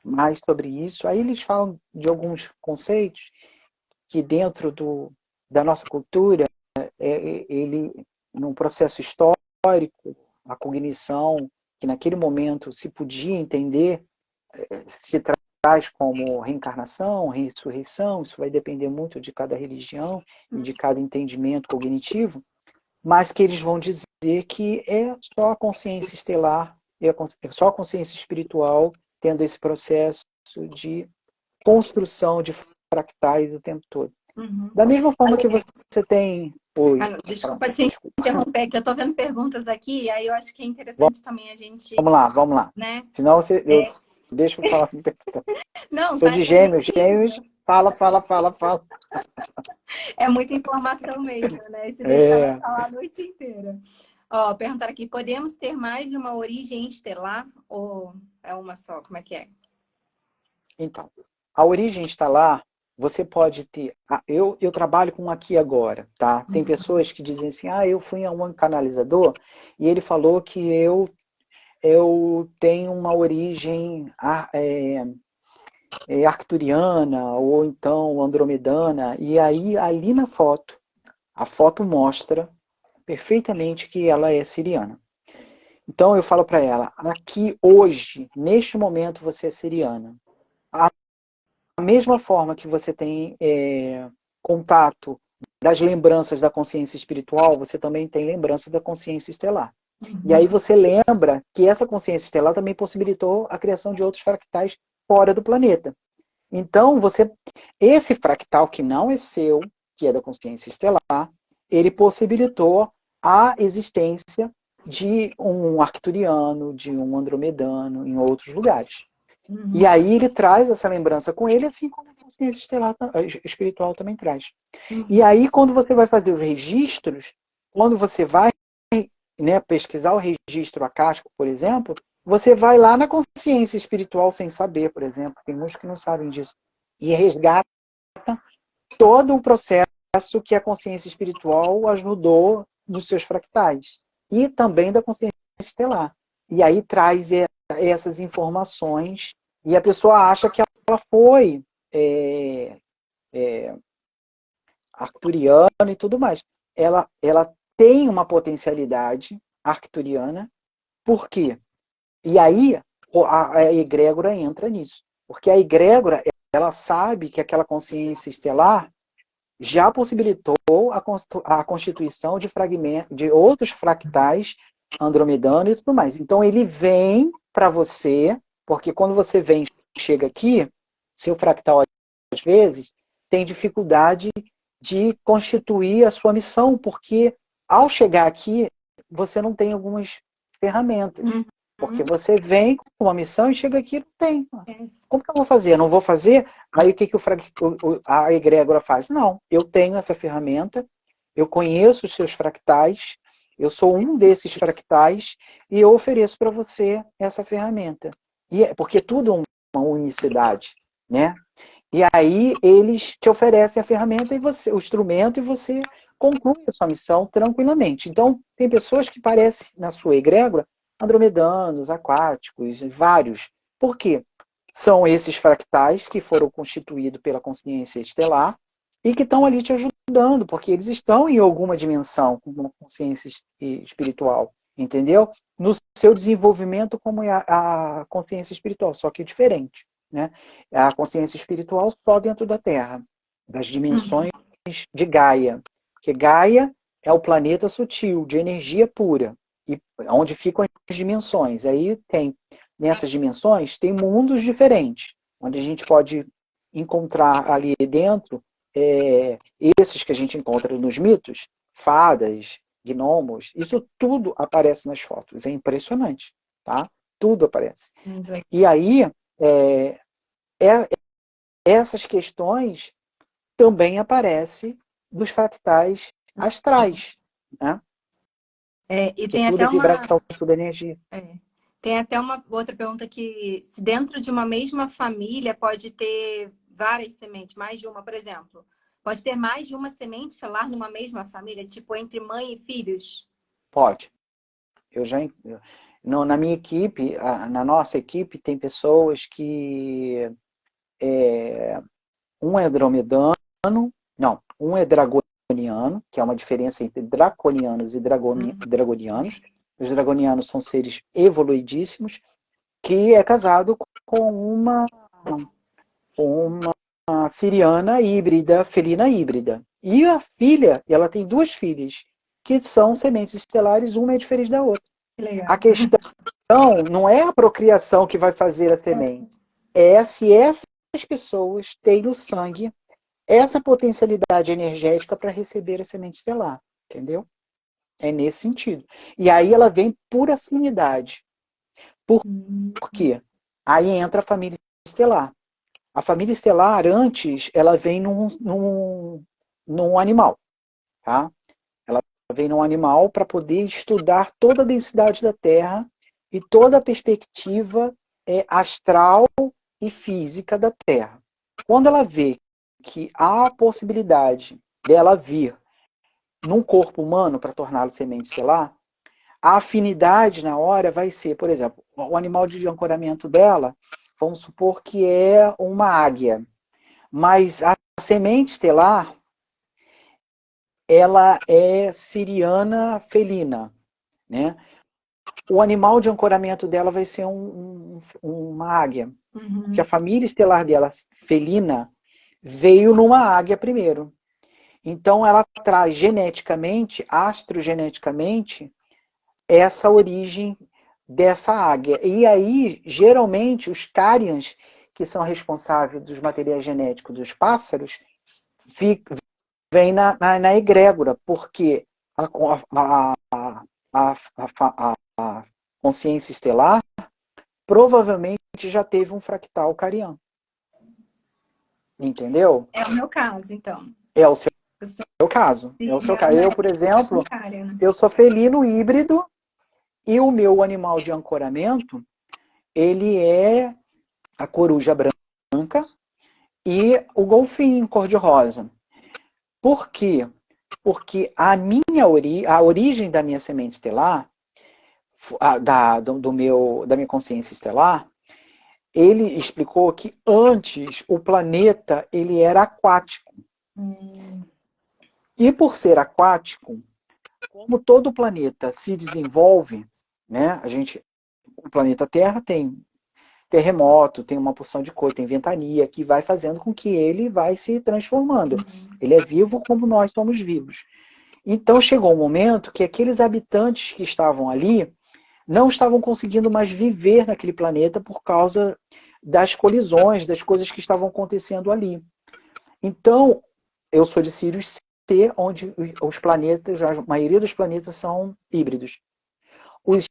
mais sobre isso. Aí eles falam de alguns conceitos que dentro da nossa cultura, ele, num processo histórico, a cognição, que naquele momento se podia entender, se traz como reencarnação, ressurreição, isso vai depender muito de cada religião e de cada entendimento cognitivo, mas que eles vão dizer que é só a consciência estelar, é só a consciência espiritual tendo esse processo de construção de fractais o tempo todo. Uhum. Da mesma forma que você tem... Oi, desculpa te interromper, que eu estou vendo perguntas aqui, aí eu acho que é interessante também a gente... Vamos lá. Né? Senão eu deixo eu falar. Não, Sou tá de Gêmeos. Gêmeos, fala. É muita informação mesmo, né? Se deixar vai falar a noite inteira. Ó, perguntaram aqui, podemos ter mais de uma origem estelar ou é uma só? Como é que é? Então, a origem estelar, você pode ter... Eu trabalho com aqui agora, tá? Tem pessoas que dizem assim, eu fui a um canalizador e ele falou que eu tenho uma origem arcturiana ou então andromedana, e aí ali na foto, a foto mostra perfeitamente que ela é siriana. Então eu falo para ela, aqui hoje, neste momento você é siriana. A mesma forma que você tem contato das lembranças da consciência espiritual, você também tem lembrança da consciência estelar. E aí você lembra que essa consciência estelar também possibilitou a criação de outros fractais fora do planeta. Então, esse fractal que não é seu, que é da consciência estelar, ele possibilitou a existência de um arcturiano, de um andromedano em outros lugares. E aí ele traz essa lembrança com ele, assim como a consciência estelar, espiritual também traz. E aí, quando você vai fazer os registros, quando você vai pesquisar o registro acástico, por exemplo, você vai lá na consciência espiritual sem saber, por exemplo. Tem muitos que não sabem disso. E resgata todo o processo que a consciência espiritual ajudou nos seus fractais. E também da consciência estelar. E aí traz essas informações e a pessoa acha que ela foi arcturiana e tudo mais. Ela tem uma potencialidade arcturiana. Por quê? E aí a egrégora entra nisso. Porque a egrégora, ela sabe que aquela consciência estelar já possibilitou a constituição de fragmentos, de outros fractais andromedano e tudo mais. Então ele vem para você, porque quando você chega aqui, seu fractal às vezes tem dificuldade de constituir a sua missão, porque ao chegar aqui você não tem algumas ferramentas. Porque você vem com uma missão e chega aqui e não tem. Como que eu vou fazer? Eu não vou fazer? Aí o que a egrégora faz? Não, eu tenho essa ferramenta, eu conheço os seus fractais, eu sou um desses fractais e eu ofereço para você essa ferramenta. Porque tudo é uma unicidade, né? E aí eles te oferecem a ferramenta, o instrumento, e você conclui a sua missão tranquilamente. Então, tem pessoas que parecem, na sua egrégora, andromedanos, aquáticos, vários. Por quê? São esses fractais que foram constituídos pela consciência estelar e que estão ali te ajudando, porque eles estão em alguma dimensão com uma consciência espiritual, entendeu? No seu desenvolvimento como a consciência espiritual, só que diferente, né? A consciência espiritual só dentro da Terra, das dimensões de Gaia, porque Gaia é o planeta sutil, de energia pura, e onde ficam as dimensões. Aí tem nessas dimensões, tem mundos diferentes, onde a gente pode encontrar ali dentro esses que a gente encontra nos mitos, fadas, gnomos, isso tudo aparece nas fotos. É impressionante, tá? Tudo aparece. E aí, é, é, essas questões também aparecem nos fractais astrais, né? E Que tem tudo até é vibração, tudo é energia. tem até uma outra pergunta que se dentro de uma mesma família pode ter várias sementes, mais de uma, por exemplo. Pode ter mais de uma semente estelar numa mesma família, tipo entre mãe e filhos? Pode. Na minha equipe, na nossa equipe, tem pessoas que um é dromedano, não, um é dragoniano, que é uma diferença entre draconianos e dragonianos. Os dragonianos são seres evoluidíssimos, que é casado com uma siriana híbrida, felina híbrida. E a filha, ela tem duas filhas, que são sementes estelares, uma é diferente da outra. A questão não é a procriação que vai fazer a semente, é se essas pessoas têm no sangue essa potencialidade energética para receber a semente estelar, entendeu? É nesse sentido. E aí ela vem por afinidade. Por quê? Aí entra a família estelar. A família estelar, antes, ela vem num animal, tá? Ela vem num animal para poder estudar toda a densidade da Terra e toda a perspectiva astral e física da Terra. Quando ela vê que há a possibilidade dela vir num corpo humano para torná-lo semente estelar, a afinidade na hora vai ser, por exemplo, o animal de ancoramento dela, vamos supor que é uma águia. Mas a semente estelar, ela é siriana felina, né? O animal de ancoramento dela vai ser uma águia. Porque a família estelar dela, felina, veio numa águia primeiro. Então ela traz geneticamente, astrogeneticamente, essa origem dessa águia. E aí, geralmente, os cárions, que são responsáveis dos materiais genéticos dos pássaros, vem na egrégora, porque a consciência estelar provavelmente já teve um fractal cariano. Entendeu? É o meu caso, então. É o seu Eu sou caso. É o seu caso. Eu, por exemplo, né? eu sou felino híbrido e o meu animal de ancoramento, ele é a coruja branca e o golfinho cor-de-rosa. Por quê? Porque a origem da minha semente estelar, da minha consciência estelar, ele explicou que antes o planeta ele era aquático. E por ser aquático, como todo planeta se desenvolve, né? O planeta Terra tem terremoto, tem uma porção de coisa, tem ventania, que vai fazendo com que ele vai se transformando. Ele é vivo como nós somos vivos. Então chegou um momento que aqueles habitantes que estavam ali não estavam conseguindo mais viver naquele planeta por causa das colisões, das coisas que estavam acontecendo ali. Então, eu sou de Sirius C, onde os planetas, a maioria dos planetas são híbridos. Os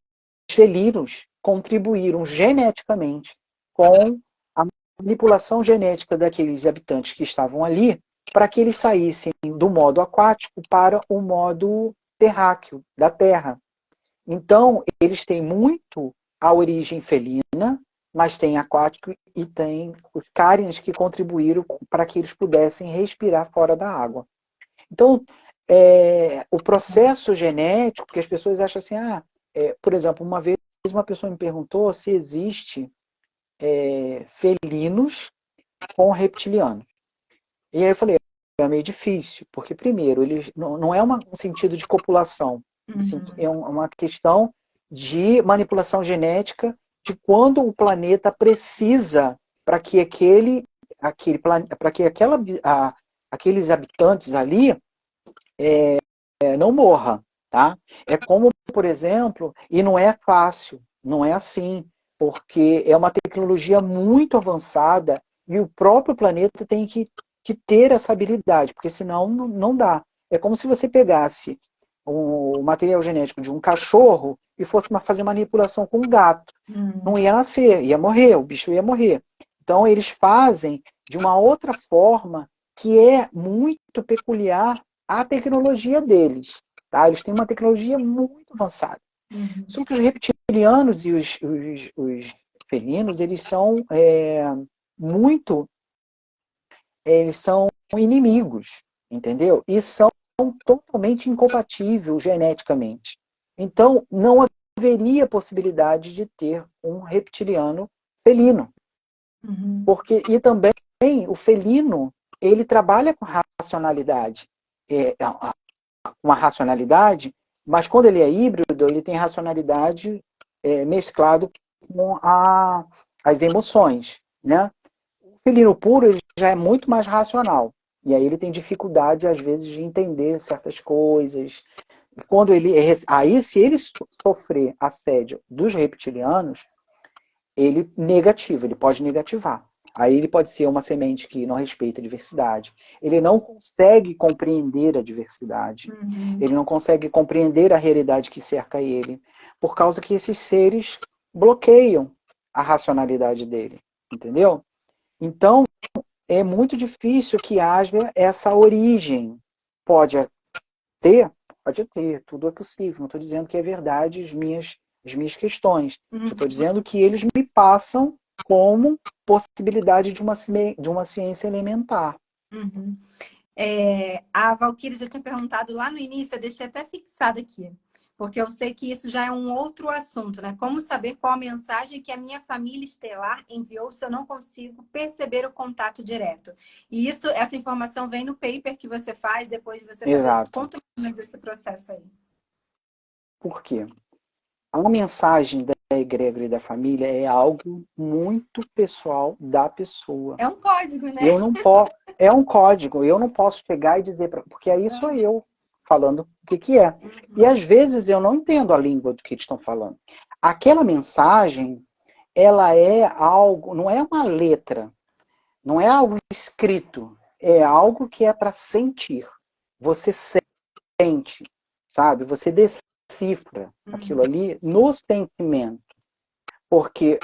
felinos contribuíram geneticamente com a manipulação genética daqueles habitantes que estavam ali para que eles saíssem do modo aquático para o modo terráqueo, da Terra. Então, eles têm muito a origem felina, mas tem aquático e tem os cárions que contribuíram para que eles pudessem respirar fora da água. Então, o processo genético, que as pessoas acham assim, por exemplo, uma vez uma pessoa me perguntou se existe felinos com reptilianos. E aí eu falei, é meio difícil, porque primeiro, ele não é um sentido de copulação, é uma questão de manipulação genética de quando o planeta precisa para que aqueles habitantes ali não morra, tá? É como, por exemplo, e não é fácil, não é assim, porque é uma tecnologia muito avançada e o próprio planeta tem que ter essa habilidade, porque senão não dá. É como se você pegasse o material genético de um cachorro e fosse fazer manipulação com um gato. Não ia nascer, ia morrer, o bicho ia morrer. Então eles fazem de uma outra forma que é muito peculiar à tecnologia deles. Tá? Eles têm uma tecnologia muito avançada. Só que os reptilianos e os felinos, eles são muito, eles são inimigos, entendeu? E são totalmente incompatíveis geneticamente. Então, não haveria possibilidade de ter um reptiliano felino. E também o felino, ele trabalha com racionalidade. Uma racionalidade, mas quando ele é híbrido, ele tem racionalidade mesclado com as emoções, né? O felino puro ele já é muito mais racional. E aí ele tem dificuldade, às vezes, de entender certas coisas. Aí, se ele sofrer assédio dos reptilianos, ele pode negativar. Aí ele pode ser uma semente que não respeita a diversidade. Ele não consegue compreender a diversidade. Ele não consegue compreender a realidade que cerca ele. Por causa que esses seres bloqueiam a racionalidade dele. Entendeu? Então, é muito difícil que haja essa origem. Pode ter? Pode ter. Tudo é possível. Não estou dizendo que é verdade as minhas questões. Eu estou dizendo que eles me passam como possibilidade de uma ciência elementar. A Valquíria já tinha perguntado lá no início, eu deixei até fixado aqui, porque eu sei que isso já é um outro assunto, né? Como saber qual a mensagem que a minha família estelar enviou se eu não consigo perceber o contato direto? E essa informação vem no paper que você faz depois de você fazer. Exato. Conta mais esse processo aí. Por quê? A mensagem da egrégora e da família é algo muito pessoal da pessoa. É um código, né? É um código. Eu não posso chegar e dizer porque aí sou eu falando o que é. E às vezes eu não entendo a língua do que eles estão falando. Aquela mensagem, ela é algo, não é uma letra, não é algo escrito, é algo que é para sentir. Você sente, sabe? Você decifra aquilo ali no sentimento. Porque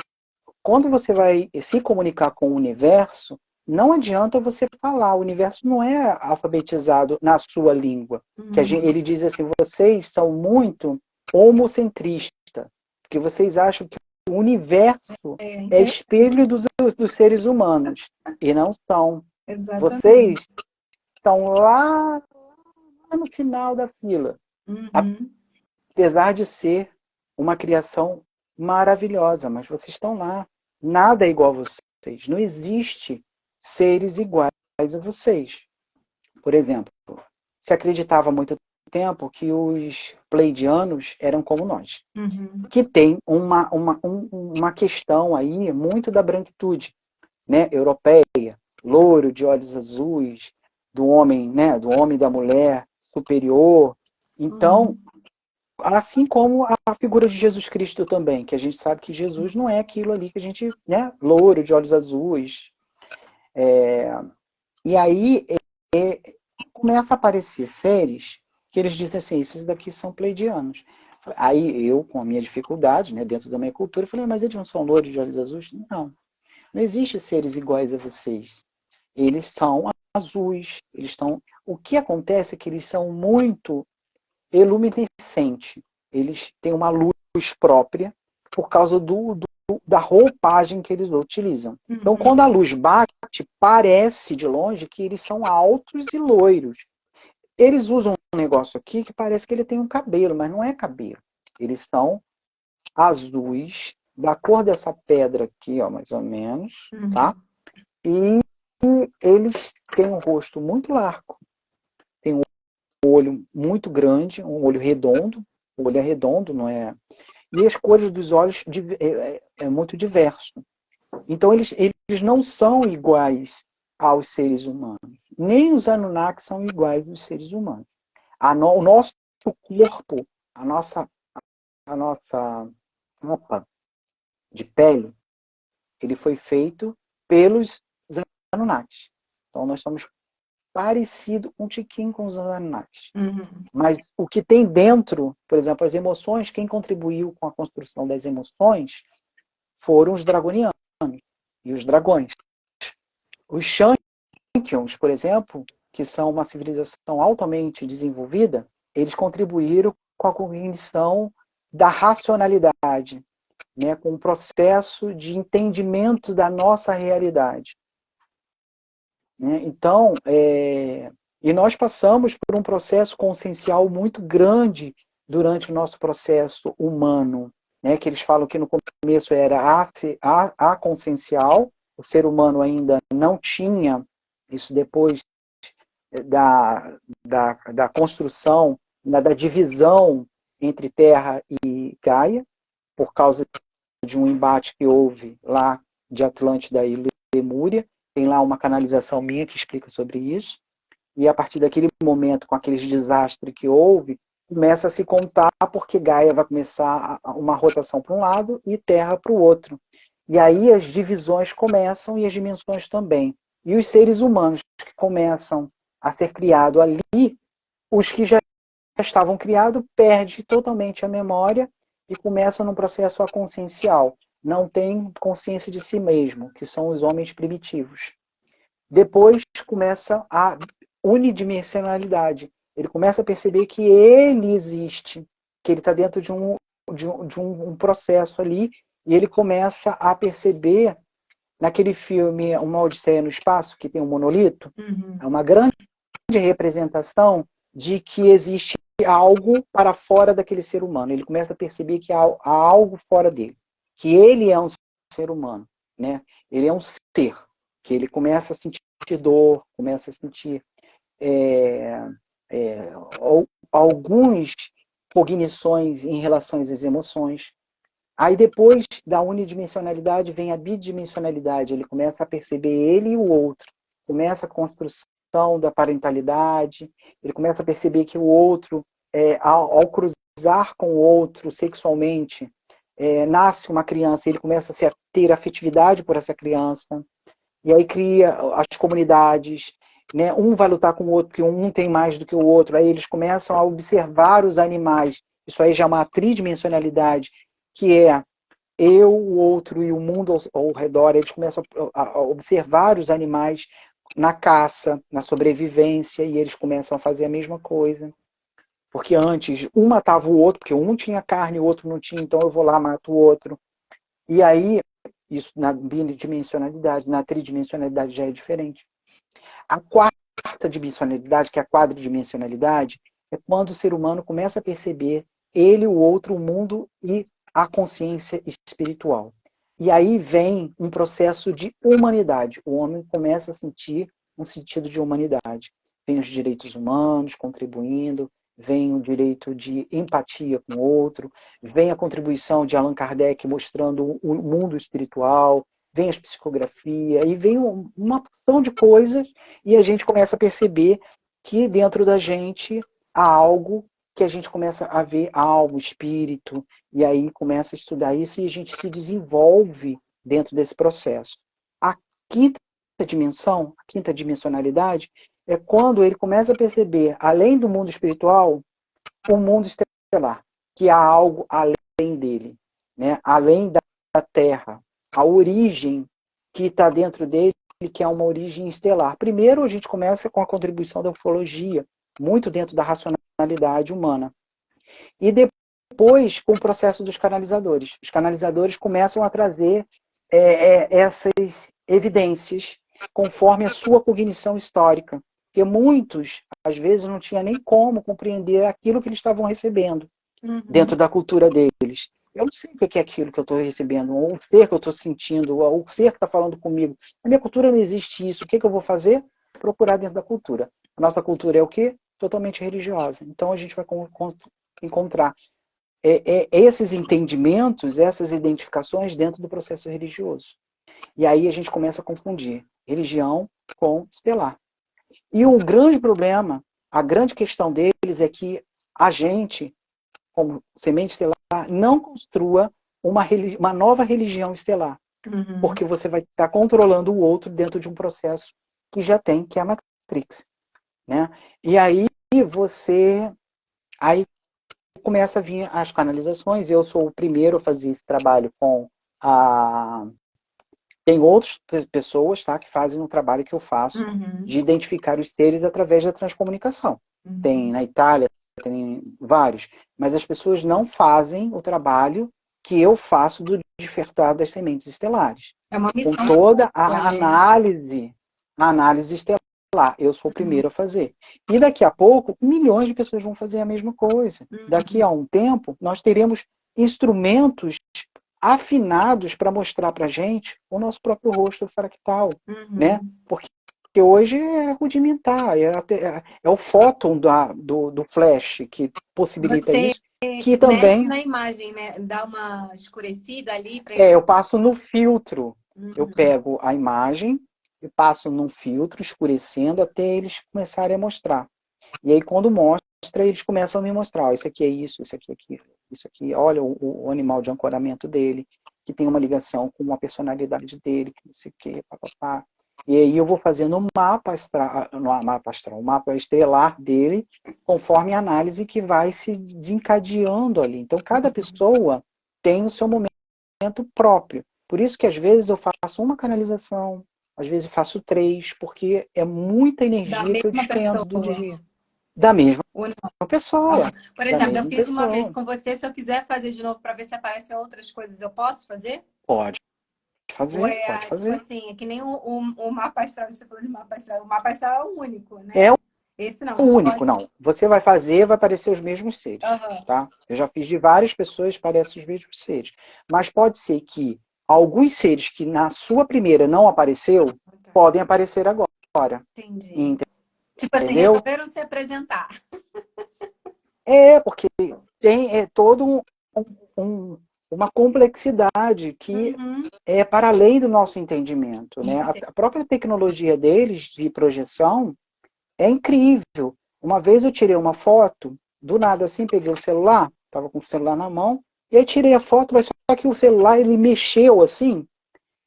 quando você vai se comunicar com o universo, não adianta você falar. O universo não é alfabetizado na sua língua. Ele diz assim, vocês são muito homocentristas, porque vocês acham que o universo é espelho dos seres humanos. E não são. Exatamente. Vocês estão lá no final da fila. Apesar de ser uma criação maravilhosa, mas vocês estão lá. Nada é igual a vocês. Não existe seres iguais a vocês. Por exemplo, se acreditava há muito tempo que os pleidianos eram como nós. Que tem uma questão aí muito da branquitude, né? Europeia, loiro, de olhos azuis, do homem, né? Do homem e da mulher, superior. Então, assim como a figura de Jesus Cristo também, que a gente sabe que Jesus não é aquilo ali que a gente, né? Louro, de olhos azuis. E aí começa a aparecer séries que eles dizem assim, esses daqui são pleidianos. Aí eu, com a minha dificuldade, né, dentro da minha cultura, falei, mas eles não são louros de olhos azuis? Não. Não existe seres iguais a vocês. Eles são azuis. O que acontece é que eles são muito luminescentes. Eles têm uma luz própria por causa da roupagem que eles utilizam. Então, quando a luz bate, parece de longe que eles são altos e loiros. Eles usam um negócio aqui que parece que ele tem um cabelo, mas não é cabelo. Eles são azuis, da cor dessa pedra aqui, ó, mais ou menos, tá? E eles têm um rosto muito largo, tem um olho muito grande, um olho redondo, o olho é redondo, não é? E as cores dos olhos é muito diverso. Então eles não são iguais aos seres humanos. Nem os Anunnaki são iguais aos seres humanos. O nosso corpo, a nossa opa, de pele, ele foi feito pelos Anunnakis. Então nós somos parecidos um tiquinho com os Anunnakis. Mas o que tem dentro, por exemplo, as emoções, quem contribuiu com a construção das emoções foram os dragonianos e os dragões. Os Shankions, por exemplo, que são uma civilização altamente desenvolvida, eles contribuíram com a cognição da racionalidade, né, com o processo de entendimento da nossa realidade. Né? Então, e nós passamos por um processo consciencial muito grande durante o nosso processo humano, né, que eles falam que no começo era aconsciencial, o ser humano ainda não tinha, isso depois da construção, da divisão entre Terra e Gaia, por causa de um embate que houve lá de Atlântida e Lemúria. Tem lá uma canalização minha que explica sobre isso. E a partir daquele momento, com aqueles desastres que houve, começa a se contar porque Gaia vai começar uma rotação para um lado e Terra para o outro. E aí as divisões começam e as dimensões também. E os seres humanos que começam a ser criados ali, os que já estavam criados perdem totalmente a memória e começam num processo aconsciencial. Não tem consciência de si mesmo, que são os homens primitivos. Depois começa a unidimensionalidade. Ele começa a perceber que ele existe, que ele está dentro de um processo ali, e ele começa a perceber, naquele filme Uma Odisseia no Espaço, que tem um monolito, é uma grande representação de que existe algo para fora daquele ser humano. Ele começa a perceber que há algo fora dele, que ele é um ser humano, né? Ele é um ser, que ele começa a sentir dor, começa a sentir algumas cognições em relação às emoções. Aí depois da unidimensionalidade vem a bidimensionalidade, ele começa a perceber ele e o outro, começa a construção da parentalidade, ele começa a perceber que o outro, ao cruzar com o outro sexualmente, nasce uma criança, ele começa a ter afetividade por essa criança, e aí cria as comunidades, né? Um vai lutar com o outro, porque um tem mais do que o outro, aí eles começam a observar os animais, isso aí já é uma tridimensionalidade, que é eu, o outro e o mundo ao redor, eles começam a observar os animais na caça, na sobrevivência, e eles começam a fazer a mesma coisa. Porque antes, um matava o outro, porque um tinha carne e o outro não tinha, então eu vou lá, mato o outro. E aí, isso na bidimensionalidade, na tridimensionalidade já é diferente. A quarta dimensionalidade, que é a quadridimensionalidade, é quando o ser humano começa a perceber ele, o outro, o mundo e a consciência espiritual. E aí vem um processo de humanidade. O homem começa a sentir um sentido de humanidade. Vem os direitos humanos contribuindo, vem o direito de empatia com o outro, vem a contribuição de Allan Kardec mostrando o mundo espiritual, vem as psicografias, e vem uma porção de coisas, e a gente começa a perceber que dentro da gente há algo que a gente começa a ver alma, espírito, e aí começa a estudar isso e a gente se desenvolve dentro desse processo. A quinta dimensão, a quinta dimensionalidade, é quando ele começa a perceber, além do mundo espiritual, o mundo estelar, que há algo além dele, né? Além da Terra, a origem que está dentro dele, que é uma origem estelar. Primeiro, a gente começa com a contribuição da ufologia, muito dentro da racionalidade humana. E depois, com o processo dos canalizadores. Os canalizadores começam a trazer essas evidências conforme a sua cognição histórica. Porque muitos, às vezes, não tinham nem como compreender aquilo que eles estavam recebendo dentro da cultura deles. Eu não sei o que é aquilo que eu estou recebendo, ou o ser que eu estou sentindo, ou o ser que está falando comigo. Na minha cultura não existe isso. O que eu vou fazer? Procurar dentro da cultura. A nossa cultura é o quê? Totalmente religiosa. Então a gente vai encontrar esses entendimentos, essas identificações dentro do processo religioso. E aí a gente começa a confundir religião com estelar. E o grande problema, a grande questão deles é que a gente, como semente estelar, não construa uma nova religião estelar, Uhum. porque você vai estar controlando o outro dentro de um processo que já tem, que é a Matrix, né? E aí aí começa a vir as canalizações. Eu sou o primeiro a fazer esse trabalho com a tem outras pessoas, tá, que fazem um trabalho que eu faço Uhum. de identificar os seres através da transcomunicação. Tem Uhum. na Itália, tem vários, mas as pessoas não fazem o trabalho que eu faço do despertar das sementes estelares. É uma Com missão toda sua, né? a análise estelar. Eu sou o primeiro a fazer. E daqui a pouco, milhões de pessoas vão fazer a mesma coisa. Daqui Uhum. a um tempo, nós teremos instrumentos afinados para mostrar para a gente o nosso próprio rosto fractal, né? Uhum. Porque hoje é rudimentar, é o fóton do flash que possibilita Você isso, que mexe também na imagem, né? Dá uma escurecida ali para eles. eu passo no filtro. Eu Uhum. pego a imagem e passo num filtro, escurecendo até eles começarem a mostrar. E aí, quando mostra, eles começam a me mostrar: ó, isso aqui é isso aqui é aquilo, isso aqui, olha o animal de ancoramento dele, que tem uma ligação com a personalidade dele, que não sei o quê, papapá. E aí eu vou fazendo um mapa astral, não é mapa astral, um mapa estelar dele, conforme a análise que vai se desencadeando ali. Então, cada pessoa tem o seu momento próprio. Por isso que às vezes eu faço uma canalização, às vezes eu faço três, porque é muita Da energia que eu mesma despendo do pessoa. dia. Da mesma Ou não? pessoa. Aham. Por Da exemplo, eu mesma fiz uma vez pessoa. com você, se eu quiser fazer de novo para ver se aparecem outras coisas, eu posso fazer? Pode Ou fazer, pode é tipo fazer. assim, é que nem o mapa astral, você falou de mapa astral. O mapa astral é o único, É né? o Esse não, você único, pode. não. Você vai fazer, vai aparecer os mesmos seres. Aham. Tá? Eu já fiz de várias pessoas, parecem os mesmos seres. Mas pode ser que alguns seres que na sua primeira não apareceu, Tá. podem aparecer agora. Entendi. Tipo assim, Entendeu? resolveram se apresentar. Porque tem todo um, uma complexidade que Uhum. é para além do nosso entendimento. Né? A própria tecnologia deles de projeção é incrível. Uma vez eu tirei uma foto, do nada assim, peguei o celular, estava com o celular na mão, e aí tirei a foto, mas só que o celular ele mexeu assim.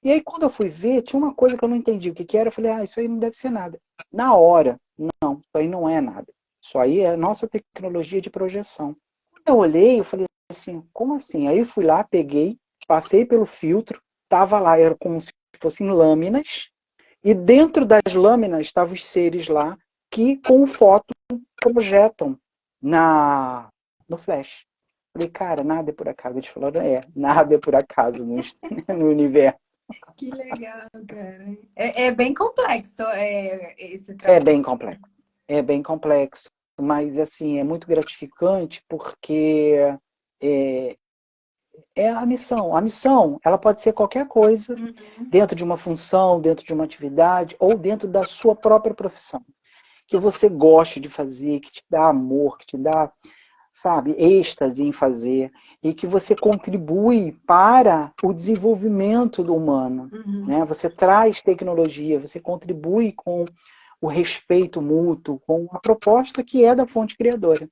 E aí quando eu fui ver, tinha uma coisa que eu não entendi o que, que era. Eu falei, isso aí não deve ser nada. Na hora, não, isso aí não é nada. Isso aí é nossa tecnologia de projeção. Quando eu olhei, eu falei assim, como assim? Aí eu fui lá, peguei, passei pelo filtro, tava lá, era como se fossem lâminas, e dentro das lâminas estavam os seres lá que com foto projetam no flash. Falei, cara, nada é por acaso. Eles falaram, nada é por acaso no universo. Que legal, cara. É bem complexo esse É trabalho. bem complexo. É bem complexo. Mas, assim, é muito gratificante porque é, é a missão. A missão, ela pode ser qualquer coisa Uhum. dentro de uma função, dentro de uma atividade ou dentro da sua própria profissão. Que você goste de fazer, que te dá amor, que te dá, sabe, êxtase em fazer e que você contribui para o desenvolvimento do humano. Uhum. Né? Você traz tecnologia, você contribui com o respeito mútuo, com a proposta que é da fonte criadora.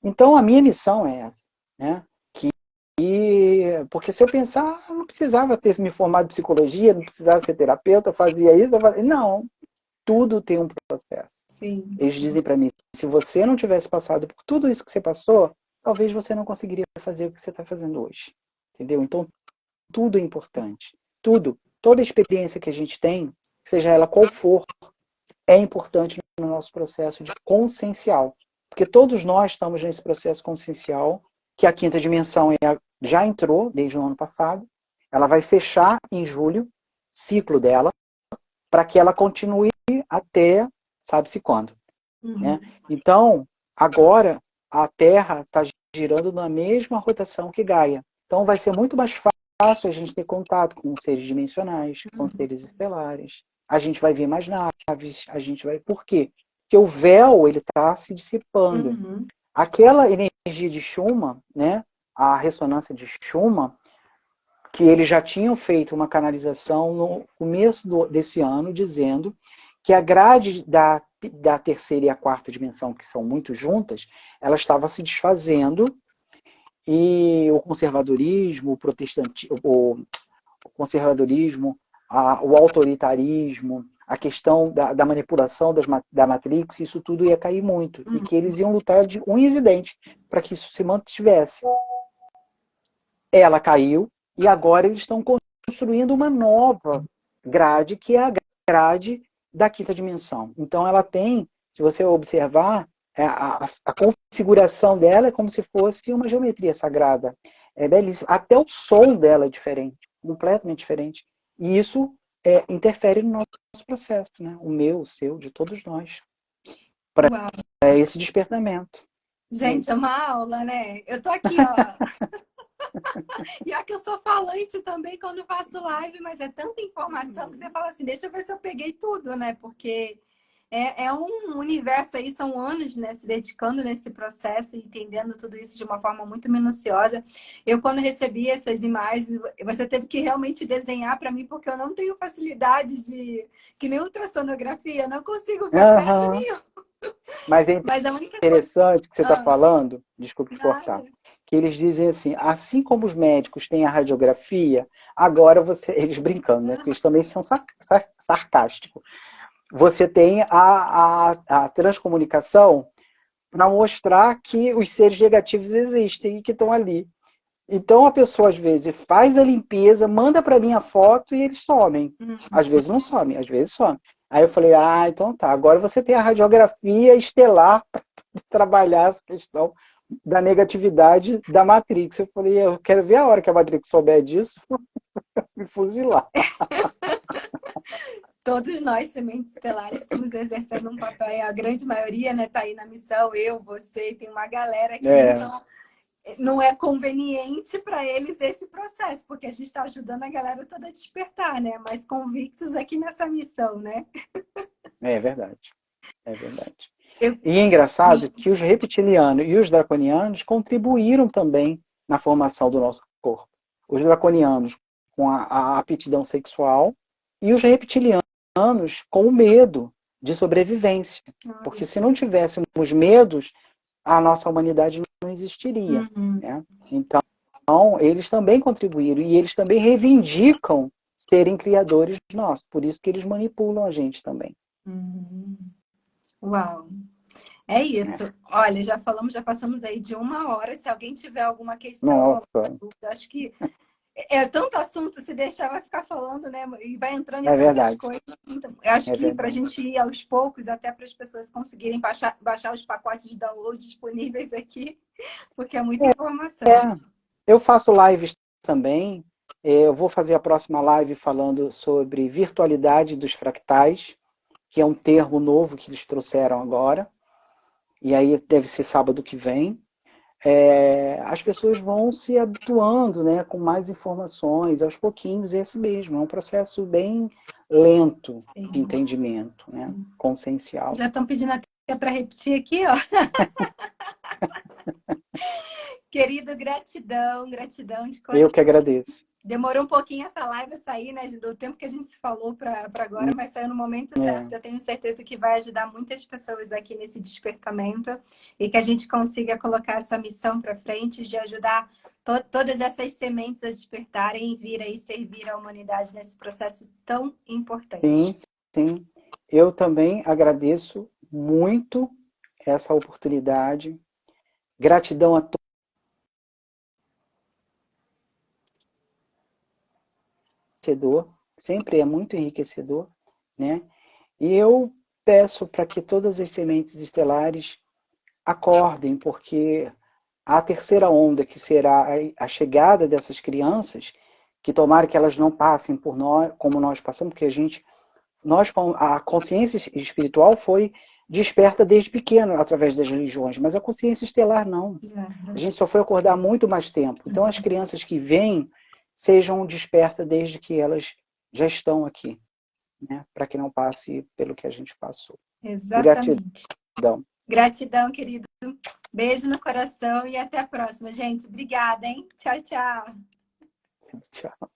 Então, a minha missão é essa. Né? Porque se eu pensar, eu não precisava ter me formado em psicologia, não precisava ser terapeuta, eu fazia isso, eu fazia... Não, tudo tem um processo. Sim. Eles dizem para mim, se você não tivesse passado por tudo isso que você passou, talvez você não conseguiria fazer o que você está fazendo hoje. Entendeu? Então, tudo é importante. Tudo. Toda experiência que a gente tem, seja ela qual for, é importante no nosso processo de consciencial. Porque todos nós estamos nesse processo consciencial, que a quinta dimensão já entrou desde o ano passado. Ela vai fechar em julho, ciclo dela, para que ela continue até sabe-se quando. Né? Uhum. Então, agora, a Terra está girando na mesma rotação que Gaia. Então, vai ser muito mais fácil a gente ter contato com seres dimensionais, com seres estelares. A gente vai ver mais naves, a gente vai... Por quê? Porque o véu ele está se dissipando. Uhum. Aquela energia de Schumann, né? A ressonância de Schumann, que eles já tinham feito uma canalização no começo desse ano, dizendo que a grade da terceira e a quarta dimensão, que são muito juntas, ela estava se desfazendo e o conservadorismo, o protestantismo, o conservadorismo, o autoritarismo, a questão da manipulação da Matrix, isso tudo ia cair muito. E que eles iam lutar de unhas e dentes para que isso se mantivesse. Ela caiu e agora eles estão construindo uma nova grade, que é a grade da quinta dimensão. Então ela tem, se você observar, a configuração dela é como se fosse uma geometria sagrada. É belíssimo. Até o som dela é diferente, completamente diferente. E isso interfere no nosso processo, né? O meu, o seu, de todos nós. Para esse despertamento. Gente, é uma aula, né? Eu tô aqui, ó. E aqui eu sou falante também quando faço live, mas é tanta informação que você fala assim, deixa eu ver se eu peguei tudo, né? Porque é um universo aí, são anos, né, se dedicando nesse processo, entendendo tudo isso de uma forma muito minuciosa. Eu, quando recebi essas imagens, você teve que realmente desenhar para mim, porque eu não tenho facilidade de... Que nem ultrassonografia, eu não consigo ver perto nenhum. Mas é Mas a única coisa... interessante que você está falando, desculpe te cortar, Nada. que eles dizem assim como os médicos têm a radiografia, agora eles brincando, né? Porque eles também são sarcásticos. Você tem a transcomunicação para mostrar que os seres negativos existem e que estão ali. Então a pessoa às vezes faz a limpeza, manda para mim a foto e eles somem. Às vezes não somem, às vezes somem. Aí eu falei, então tá, agora você tem a radiografia estelar para trabalhar essa questão da negatividade da Matrix. Eu falei, eu quero ver a hora que a Matrix souber disso, me fuzilar. Todos nós, sementes estelares, estamos exercendo um papel, a grande maioria, né, tá aí na missão, eu, você, tem uma galera aqui, então não é conveniente para eles esse processo, porque a gente está ajudando a galera toda a despertar, né? Mais convictos aqui nessa missão, né? É verdade, é verdade. E é engraçado que os reptilianos e os draconianos contribuíram também na formação do nosso corpo. Os draconianos com a aptidão sexual e os reptilianos com o medo de sobrevivência. Porque se não tivéssemos medos, a nossa humanidade não existiria. Né? Então, eles também contribuíram e eles também reivindicam serem criadores nossos. Por isso que eles manipulam a gente também. Uau! É isso. Olha, já falamos, já passamos aí de 1 hora. Se alguém tiver alguma questão, alguma dúvida, acho que é tanto assunto, se deixar vai ficar falando, né? E vai entrando em tantas coisas. Então, eu acho que para a gente ir aos poucos, até para as pessoas conseguirem baixar os pacotes de download disponíveis aqui, porque é muita informação. Eu faço lives também. Eu vou fazer a próxima live falando sobre virtualidade dos fractais, que é um termo novo que eles trouxeram agora. E aí deve ser sábado que vem. As pessoas vão se habituando, né, com mais informações, aos pouquinhos, é esse mesmo. É um processo bem lento de entendimento, né, consciencial. Já estão pedindo até para repetir aqui, ó. Querido, gratidão de coração. Eu que agradeço. Demorou um pouquinho essa live a sair, né? Do tempo que a gente se falou para agora, mas saiu no momento certo. Eu tenho certeza que vai ajudar muitas pessoas aqui nesse despertamento e que a gente consiga colocar essa missão para frente de ajudar todas essas sementes a despertarem e vir aí servir a humanidade nesse processo tão importante. Sim. Eu também agradeço muito essa oportunidade. Gratidão a todos. Sempre é muito enriquecedor, né? E eu peço para que todas as sementes estelares acordem, porque a terceira onda, que será a chegada dessas crianças, que tomara que elas não passem por nós, como nós passamos, porque a consciência espiritual foi desperta desde pequeno através das religiões, mas a consciência estelar não. A gente só foi acordar muito mais tempo. Então as crianças que vêm sejam despertas desde que elas já estão aqui, né? Para que não passe pelo que a gente passou. Exatamente. Gratidão. Gratidão, querido. Beijo no coração e até a próxima, gente. Obrigada, hein? Tchau, tchau. Tchau.